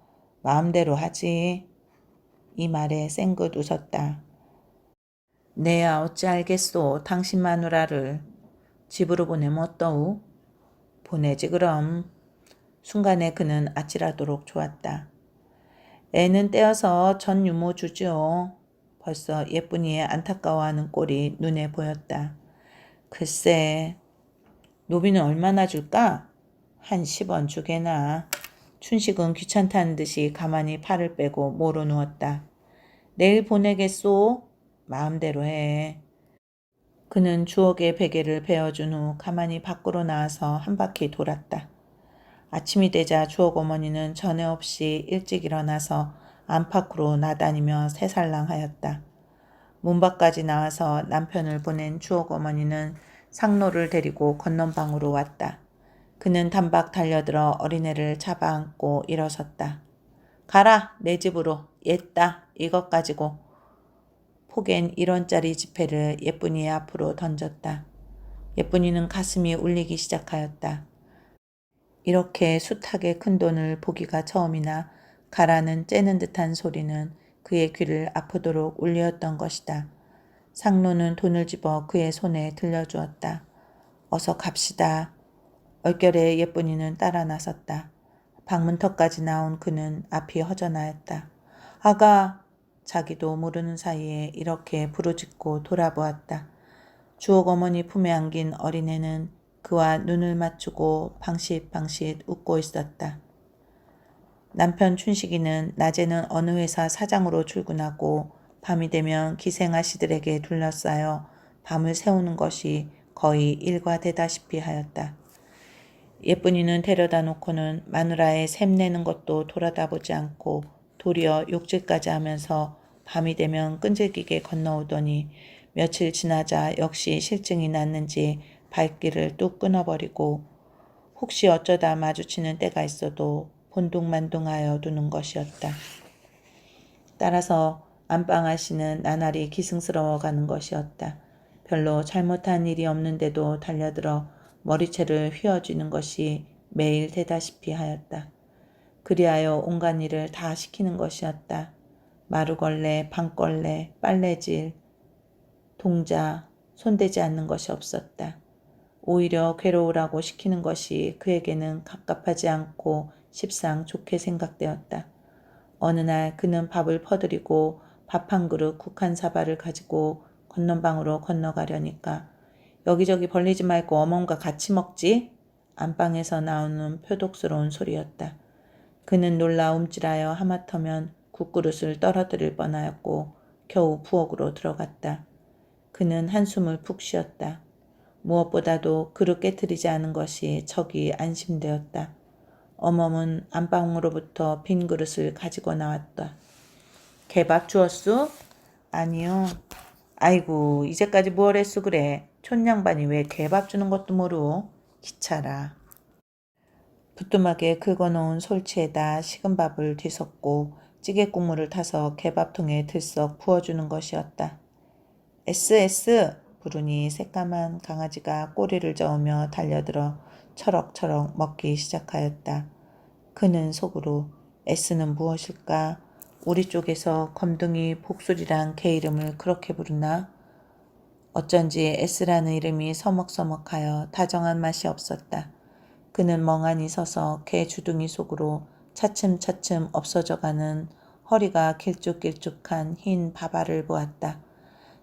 마음대로 하지. 이 말에 쌩긋 웃었다. 내야 어찌 알겠소 당신 마누라를. 집으로 보내면 어떠우? 보내지 그럼. 순간에 그는 아찔하도록 좋았다. 애는 떼어서 전 유모 주죠. 벌써 예쁜이의 안타까워하는 꼴이 눈에 보였다. 글쎄, 노비는 얼마나 줄까? 한 10원 주게나. 춘식은 귀찮다는 듯이 가만히 팔을 빼고 모로 누웠다. 내일 보내겠소? 마음대로 해. 그는 주옥의 베개를 베어준 후 가만히 밖으로 나와서 한 바퀴 돌았다. 아침이 되자 주옥 어머니는 전에 없이 일찍 일어나서 안팎으로 나다니며 새살랑하였다. 문 밖까지 나와서 남편을 보낸 주옥 어머니는 상노를 데리고 건넌방으로 왔다. 그는 단박 달려들어 어린애를 잡아안고 일어섰다. 가라 내 집으로. 옛다 이것 가지고. 폭엔 1원짜리 지폐를 예쁜이의 앞으로 던졌다. 예쁜이는 가슴이 울리기 시작하였다. 이렇게 숱하게 큰 돈을 보기가 처음이나 가라는 째는 듯한 소리는 그의 귀를 아프도록 울렸던 것이다. 상노는 돈을 집어 그의 손에 들려주었다. 어서 갑시다. 얼결에 예쁜이는 따라 나섰다. 방문턱까지 나온 그는 앞이 허전하였다. 아가! 자기도 모르는 사이에 이렇게 부르짖고 돌아보았다. 주옥 어머니 품에 안긴 어린애는 그와 눈을 맞추고 방싯방싯 웃고 있었다. 남편 춘식이는 낮에는 어느 회사 사장으로 출근하고 밤이 되면 기생아씨들에게 둘러싸여 밤을 새우는 것이 거의 일과되다시피 하였다. 예쁜이는 데려다 놓고는 마누라의 샘내는 것도 돌아다보지 않고 도리어 욕질까지 하면서 밤이 되면 끈질기게 건너오더니 며칠 지나자 역시 실증이 났는지 발길을 뚝 끊어버리고 혹시 어쩌다 마주치는 때가 있어도 본둥만둥하여 두는 것이었다. 따라서 안방아씨는 나날이 기승스러워가는 것이었다. 별로 잘못한 일이 없는데도 달려들어 머리채를 휘어쥐는 것이 매일 되다시피 하였다. 그리하여 온갖 일을 다 시키는 것이었다. 마루걸레, 방걸레, 빨래질, 동자, 손대지 않는 것이 없었다. 오히려 괴로우라고 시키는 것이 그에게는 갑갑하지 않고 십상 좋게 생각되었다. 어느 날 그는 밥을 퍼드리고 밥 한 그릇 국 한 사발을 가지고 건넌방으로 건너가려니까 여기저기 벌리지 말고 어멈과 같이 먹지? 안방에서 나오는 표독스러운 소리였다. 그는 놀라 움찔하여 하마터면 국그릇을 떨어뜨릴 뻔하였고 겨우 부엌으로 들어갔다. 그는 한숨을 푹 쉬었다. 무엇보다도 그릇 깨트리지 않은 것이 척이 안심되었다. 어멈은 안방으로부터 빈 그릇을 가지고 나왔다. 개밥 주었수? 아니요. 아이고 이제까지 뭘 했수 그래. 촌양반이 왜 개밥 주는 것도 모르? 기차라. 부뚜막에 긁어놓은 솔치에다 식은 밥을 뒤섞고 찌개 국물을 타서 개밥통에 들썩 부어주는 것이었다. 에스 부르니 새까만 강아지가 꼬리를 저으며 달려들어 철럭철럭 먹기 시작하였다. 그는 속으로 에스는 무엇일까? 우리 쪽에서 검둥이 복술이란 개 이름을 그렇게 부르나? 어쩐지 에스라는 이름이 서먹서먹하여 다정한 맛이 없었다. 그는 멍하니 서서 개 주둥이 속으로 차츰차츰 없어져가는 허리가 길쭉길쭉한 흰 밥알을 보았다.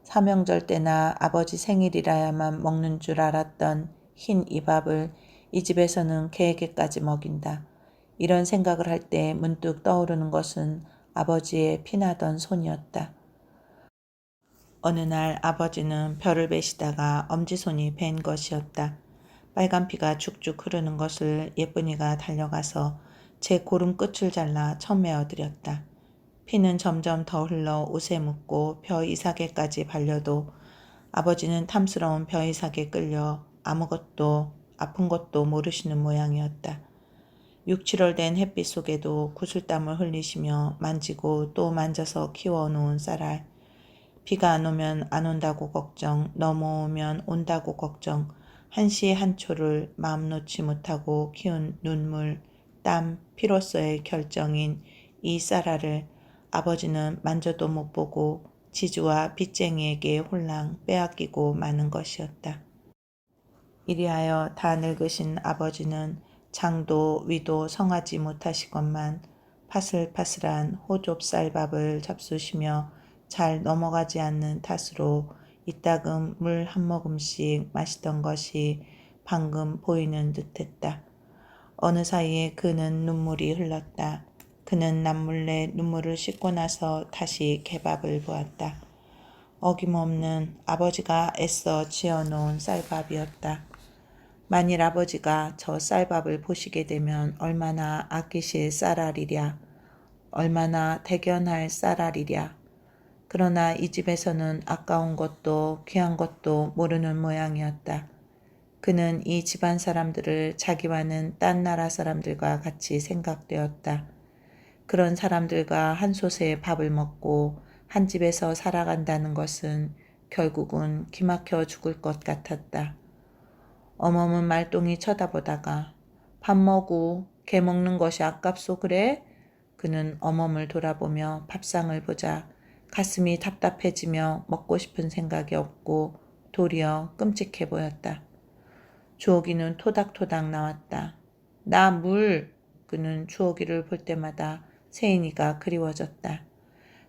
삼형절 때나 아버지 생일이라야만 먹는 줄 알았던 흰 이 밥을 이 집에서는 개에게까지 먹인다. 이런 생각을 할 때 문득 떠오르는 것은 아버지의 피나던 손이었다. 어느 날 아버지는 벼를 베시다가 엄지손이 벤 것이었다. 빨간 피가 죽죽 흐르는 것을 예쁜이가 달려가서 제 고름 끝을 잘라 첨매어 드렸다. 피는 점점 더 흘러 옷에 묻고 벼 이삭에까지 발려도 아버지는 탐스러운 벼 이삭에 끌려 아무것도 아픈 것도 모르시는 모양이었다. 6, 7월 된 햇빛 속에도 구슬땀을 흘리시며 만지고 또 만져서 키워놓은 쌀알. 비가 안 오면 안 온다고 걱정, 넘어오면 온다고 걱정, 한시 한초를 마음 놓지 못하고 키운 눈물, 땀, 피로서의 결정인 이 쌀알을 아버지는 만져도 못 보고 지주와 빚쟁이에게 홀랑 빼앗기고 마는 것이었다. 이리하여 다 늙으신 아버지는 장도 위도 성하지 못하시건만 파슬파슬한 호좁쌀밥을 잡수시며 잘 넘어가지 않는 탓으로 이따금 물 한 모금씩 마시던 것이 방금 보이는 듯했다. 어느 사이에 그는 눈물이 흘렀다. 그는 남몰래 눈물을 씻고 나서 다시 개밥을 보았다. 어김없는 아버지가 애써 지어놓은 쌀밥이었다. 만일 아버지가 저 쌀밥을 보시게 되면 얼마나 아끼실 쌀알이랴. 얼마나 대견할 쌀알이랴. 그러나 이 집에서는 아까운 것도 귀한 것도 모르는 모양이었다. 그는 이 집안 사람들을 자기와는 딴 나라 사람들과 같이 생각되었다. 그런 사람들과 한 솥에 밥을 먹고 한 집에서 살아간다는 것은 결국은 기막혀 죽을 것 같았다. 어멈은 말똥이 쳐다보다가 밥 먹고 개 먹는 것이 아깝소 그래? 그는 어멈을 돌아보며 밥상을 보자 가슴이 답답해지며 먹고 싶은 생각이 없고 도리어 끔찍해 보였다. 주옥이는 토닥토닥 나왔다. 나 물! 그는 주옥이를 볼 때마다 세인이가 그리워졌다.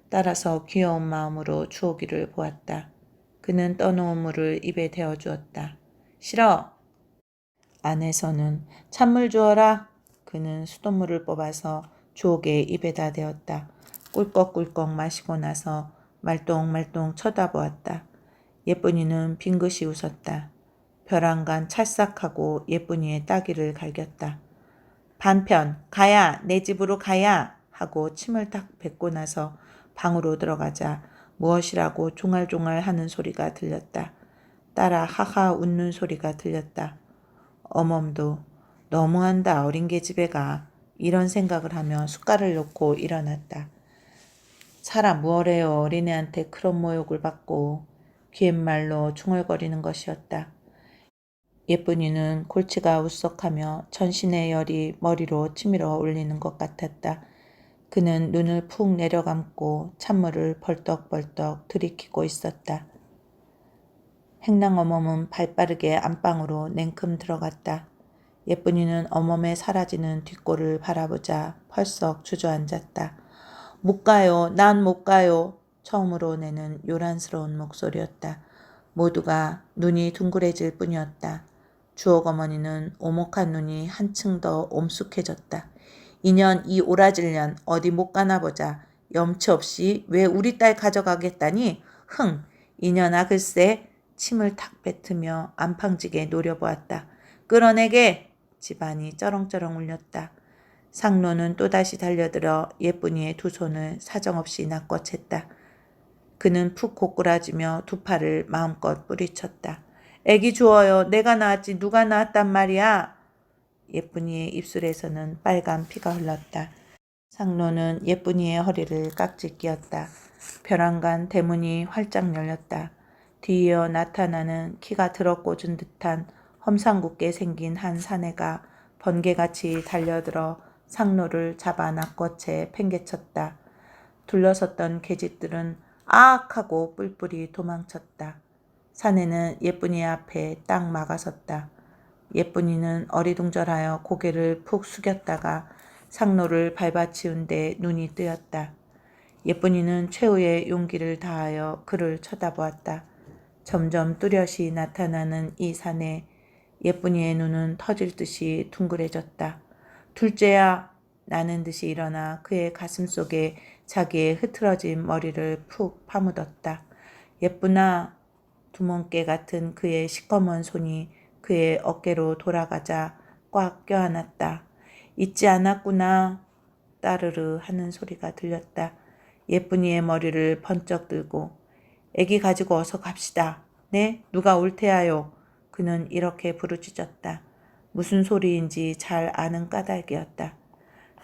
따라서 귀여운 마음으로 주옥이를 보았다. 그는 떠놓은 물을 입에 대어주었다. 싫어! 안에서는 찬물 주어라. 그는 수돗물을 뽑아서 주옥의 입에다 대었다. 꿀꺽꿀꺽 마시고 나서 말똥말똥 쳐다보았다. 예쁜이는 빙긋이 웃었다. 벼랑간 찰싹하고 예쁜이의 따귀를 갈겼다. 반편 가야 내 집으로 가야 하고 침을 딱 뱉고 나서 방으로 들어가자 무엇이라고 종알종알 하는 소리가 들렸다. 따라 하하 웃는 소리가 들렸다. 어멈도 너무한다 어린 계집애가 이런 생각을 하며 숟갈을 놓고 일어났다. 사람 무얼해요 어린애한테 그런 모욕을 받고 귀옛말로 중얼거리는 것이었다. 예쁜이는 골치가 울썩하며 전신의 열이 머리로 치밀어 올리는 것 같았다. 그는 눈을 푹 내려감고 찬물을 벌떡벌떡 들이키고 있었다. 행랑 어멈은 발빠르게 안방으로 냉큼 들어갔다. 예쁜이는 어멈의 사라지는 뒷골을 바라보자 펄썩 주저앉았다. 못 가요. 난 못 가요. 처음으로 내는 요란스러운 목소리였다. 모두가 눈이 둥그레질 뿐이었다. 주옥 어머니는 오목한 눈이 한층 더 엄숙해졌다. 이년 이 오라질년 어디 못 가나 보자. 염치 없이 왜 우리 딸 가져가겠다니? 흥! 이년아 글쎄 침을 탁 뱉으며 안팡지게 노려보았다. 끌어내게! 집안이 쩌렁쩌렁 울렸다. 상노는 또다시 달려들어 예쁜이의 두 손을 사정없이 낚아챘다. 그는 푹 고꾸라지며 두 팔을 마음껏 뿌리쳤다. 애기 주어요. 내가 낳았지 누가 낳았단 말이야. 예쁜이의 입술에서는 빨간 피가 흘렀다. 상노는 예쁜이의 허리를 깍지 끼었다. 벼랑간 대문이 활짝 열렸다. 뒤이어 나타나는 키가 들어꽂은 듯한 험상궂게 생긴 한 사내가 번개같이 달려들어 상노를 잡아 낚아채 팽개쳤다. 둘러섰던 계집들은 아악 하고 뿔뿔이 도망쳤다. 사내는 예쁜이 앞에 딱 막아섰다. 예쁜이는 어리둥절하여 고개를 푹 숙였다가 상노를 밟아치운 데 눈이 뜨였다. 예쁜이는 최후의 용기를 다하여 그를 쳐다보았다. 점점 뚜렷이 나타나는 이 산에 예쁜이의 눈은 터질 듯이 둥그레졌다. 둘째야! 나는 듯이 일어나 그의 가슴 속에 자기의 흐트러진 머리를 푹 파묻었다. 예쁘나! 두멍개 같은 그의 시커먼 손이 그의 어깨로 돌아가자 꽉 껴안았다. 잊지 않았구나. 따르르 하는 소리가 들렸다. 예쁜이의 머리를 번쩍 들고 애기 가지고 어서 갑시다. 네? 누가 올 테야요. 그는 이렇게 부르짖었다. 무슨 소리인지 잘 아는 까닭이었다.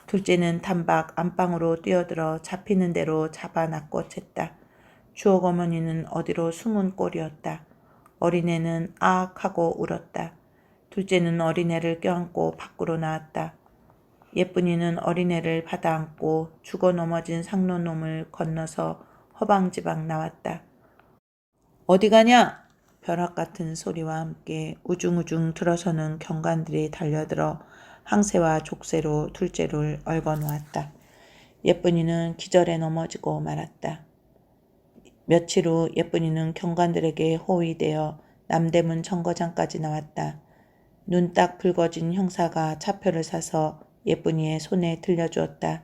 둘째는 단박 안방으로 뛰어들어 잡히는 대로 잡아 낚아챘다. 주옥 어머니는 어디로 숨은 꼴이었다. 어린애는 아악 하고 울었다. 둘째는 어린애를 껴안고 밖으로 나왔다. 예쁜이는 어린애를 받아 안고 죽어 넘어진 상노놈을 건너서 허방지방 나왔다. 어디 가냐? 벼락 같은 소리와 함께 우중우중 들어서는 경관들이 달려들어 항세와 족쇄로 둘째를 얽어놓았다. 예쁜이는 기절에 넘어지고 말았다. 며칠 후 예쁜이는 경관들에게 호위되어 남대문 정거장까지 나왔다. 눈 딱 붉어진 형사가 차표를 사서 예쁜이의 손에 들려주었다.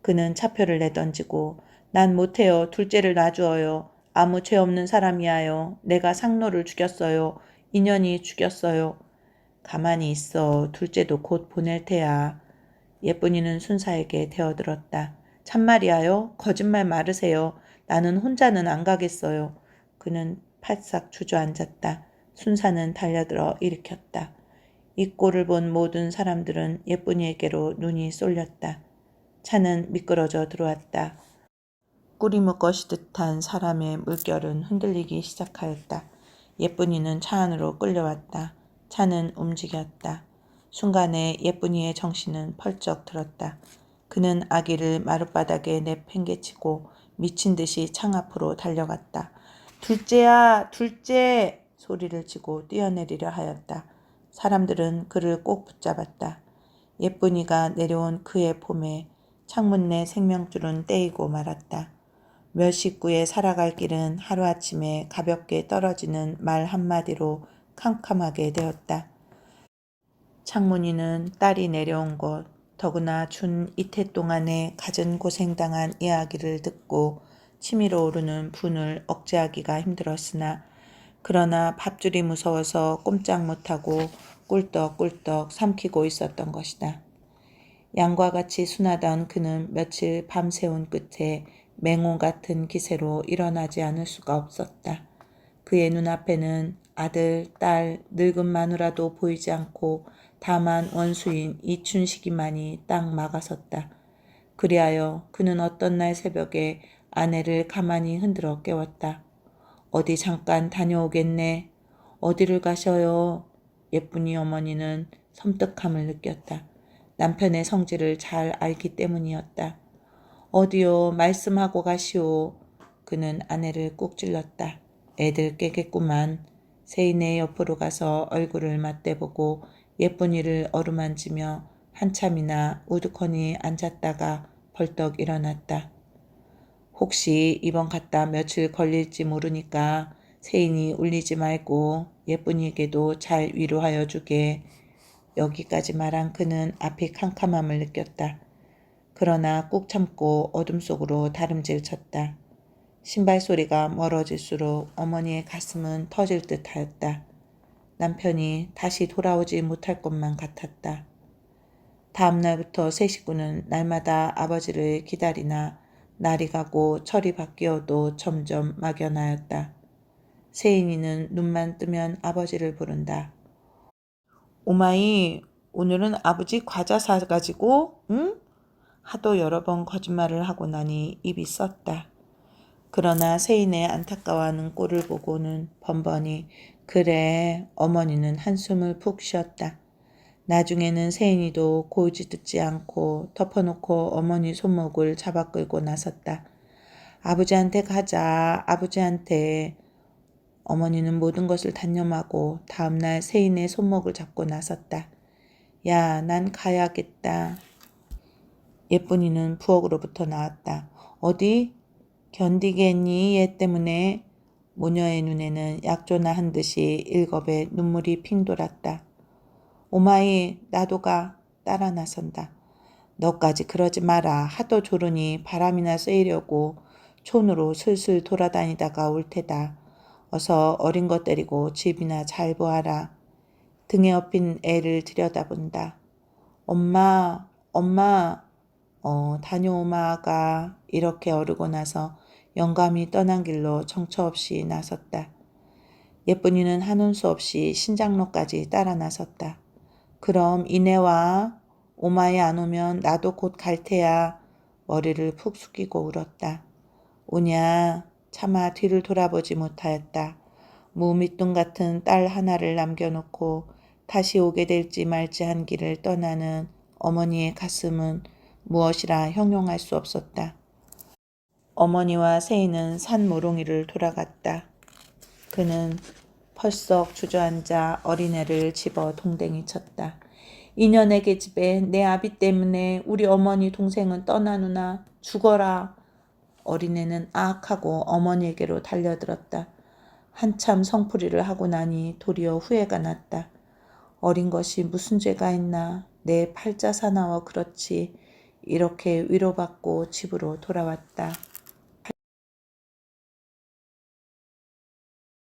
그는 차표를 내던지고 난 못해요. 둘째를 놔주어요. 아무 죄 없는 사람이야요. 내가 상노를 죽였어요. 인연이 죽였어요. 가만히 있어. 둘째도 곧 보낼 테야. 예쁜이는 순사에게 대어들었다. 참말이야요. 거짓말 말으세요. 나는 혼자는 안 가겠어요. 그는 팔싹 주저앉았다. 순사는 달려들어 일으켰다. 이 꼴을 본 모든 사람들은 예쁜이에게로 눈이 쏠렸다. 차는 미끄러져 들어왔다. 꿀이 묶어시듯한 사람의 물결은 흔들리기 시작하였다. 예쁜이는 차 안으로 끌려왔다. 차는 움직였다. 순간에 예쁜이의 정신은 펄쩍 들었다. 그는 아기를 마룻바닥에 내팽개치고 미친 듯이 창 앞으로 달려갔다. 둘째야, 둘째! 소리를 치고 뛰어내리려 하였다. 사람들은 그를 꼭 붙잡았다. 예쁜이가 내려온 그의 폼에 창문 내 생명줄은 떼이고 말았다. 몇 식구의 살아갈 길은 하루아침에 가볍게 떨어지는 말 한마디로 캄캄하게 되었다. 창문이는 딸이 내려온 곳, 더구나 준 이태 동안에 갖은 고생당한 이야기를 듣고 치밀어 오르는 분을 억제하기가 힘들었으나 그러나 밥줄이 무서워서 꼼짝 못하고 꿀떡꿀떡 삼키고 있었던 것이다. 양과 같이 순하던 그는 며칠 밤새운 끝에 맹호 같은 기세로 일어나지 않을 수가 없었다. 그의 눈앞에는 아들, 딸, 늙은 마누라도 보이지 않고 다만 원수인 이춘식이만이 딱 막아섰다. 그리하여 그는 어떤 날 새벽에 아내를 가만히 흔들어 깨웠다. 어디 잠깐 다녀오겠네. 어디를 가셔요? 예쁜이 어머니는 섬뜩함을 느꼈다. 남편의 성질을 잘 알기 때문이었다. 어디요? 말씀하고 가시오. 그는 아내를 꾹 찔렀다. 애들 깨겠구만. 세인의 옆으로 가서 얼굴을 맞대보고 예쁜이를 어루만지며 한참이나 우두커니 앉았다가 벌떡 일어났다. 혹시 이번 갔다 며칠 걸릴지 모르니까 세인이 울리지 말고 예쁜이에게도 잘 위로하여 주게. 여기까지 말한 그는 앞이 캄캄함을 느꼈다. 그러나 꾹 참고 어둠 속으로 다름질 쳤다. 신발 소리가 멀어질수록 어머니의 가슴은 터질 듯 하였다. 남편이 다시 돌아오지 못할 것만 같았다. 다음 날부터 세 식구는 날마다 아버지를 기다리나 날이 가고 철이 바뀌어도 점점 막연하였다. 세인이는 눈만 뜨면 아버지를 부른다. 오마이, 오늘은 아버지 과자 사가지고, 응? 하도 여러 번 거짓말을 하고 나니 입이 썼다. 그러나 세인의 안타까워하는 꼴을 보고는 번번이 그래. 어머니는 한숨을 푹 쉬었다. 나중에는 세인이도 고지 듣지 않고 덮어놓고 어머니 손목을 잡아 끌고 나섰다. 아버지한테 가자. 아버지한테. 어머니는 모든 것을 단념하고 다음날 세인의 손목을 잡고 나섰다. 야, 난 가야겠다. 예쁜이는 부엌으로부터 나왔다. 어디? 견디겠니? 얘 때문에. 모녀의 눈에는 약조나 한 듯이 일겁에 눈물이 핑 돌았다. 오마이, 나도 가. 따라 나선다. 너까지 그러지 마라. 하도 졸으니 바람이나 쐬이려고 촌으로 슬슬 돌아다니다가 올 테다. 어서 어린 것 데리고 집이나 잘 보아라. 등에 업힌 애를 들여다본다. 엄마, 엄마. 다녀오마가 이렇게 어르고 나서 영감이 떠난 길로 정처 없이 나섰다. 예쁜이는 한운 수 없이 신장로까지 따라 나섰다. 그럼 이내 와. 오마에 안 오면 나도 곧 갈 테야. 머리를 푹 숙이고 울었다. 오냐. 차마 뒤를 돌아보지 못하였다. 무밑둥 같은 딸 하나를 남겨놓고 다시 오게 될지 말지 한 길을 떠나는 어머니의 가슴은 무엇이라 형용할 수 없었다. 어머니와 세인은 산 모롱이를 돌아갔다. 그는 펄썩 주저앉아 어린애를 집어 동댕이 쳤다. 이년의 계집애 내 아비 때문에 우리 어머니 동생은 떠나누나 죽어라. 어린애는 아악 하고 어머니에게로 달려들었다. 한참 성풀이를 하고 나니 도리어 후회가 났다. 어린 것이 무슨 죄가 있나. 내 팔자 사나워 그렇지. 이렇게 위로받고 집으로 돌아왔다.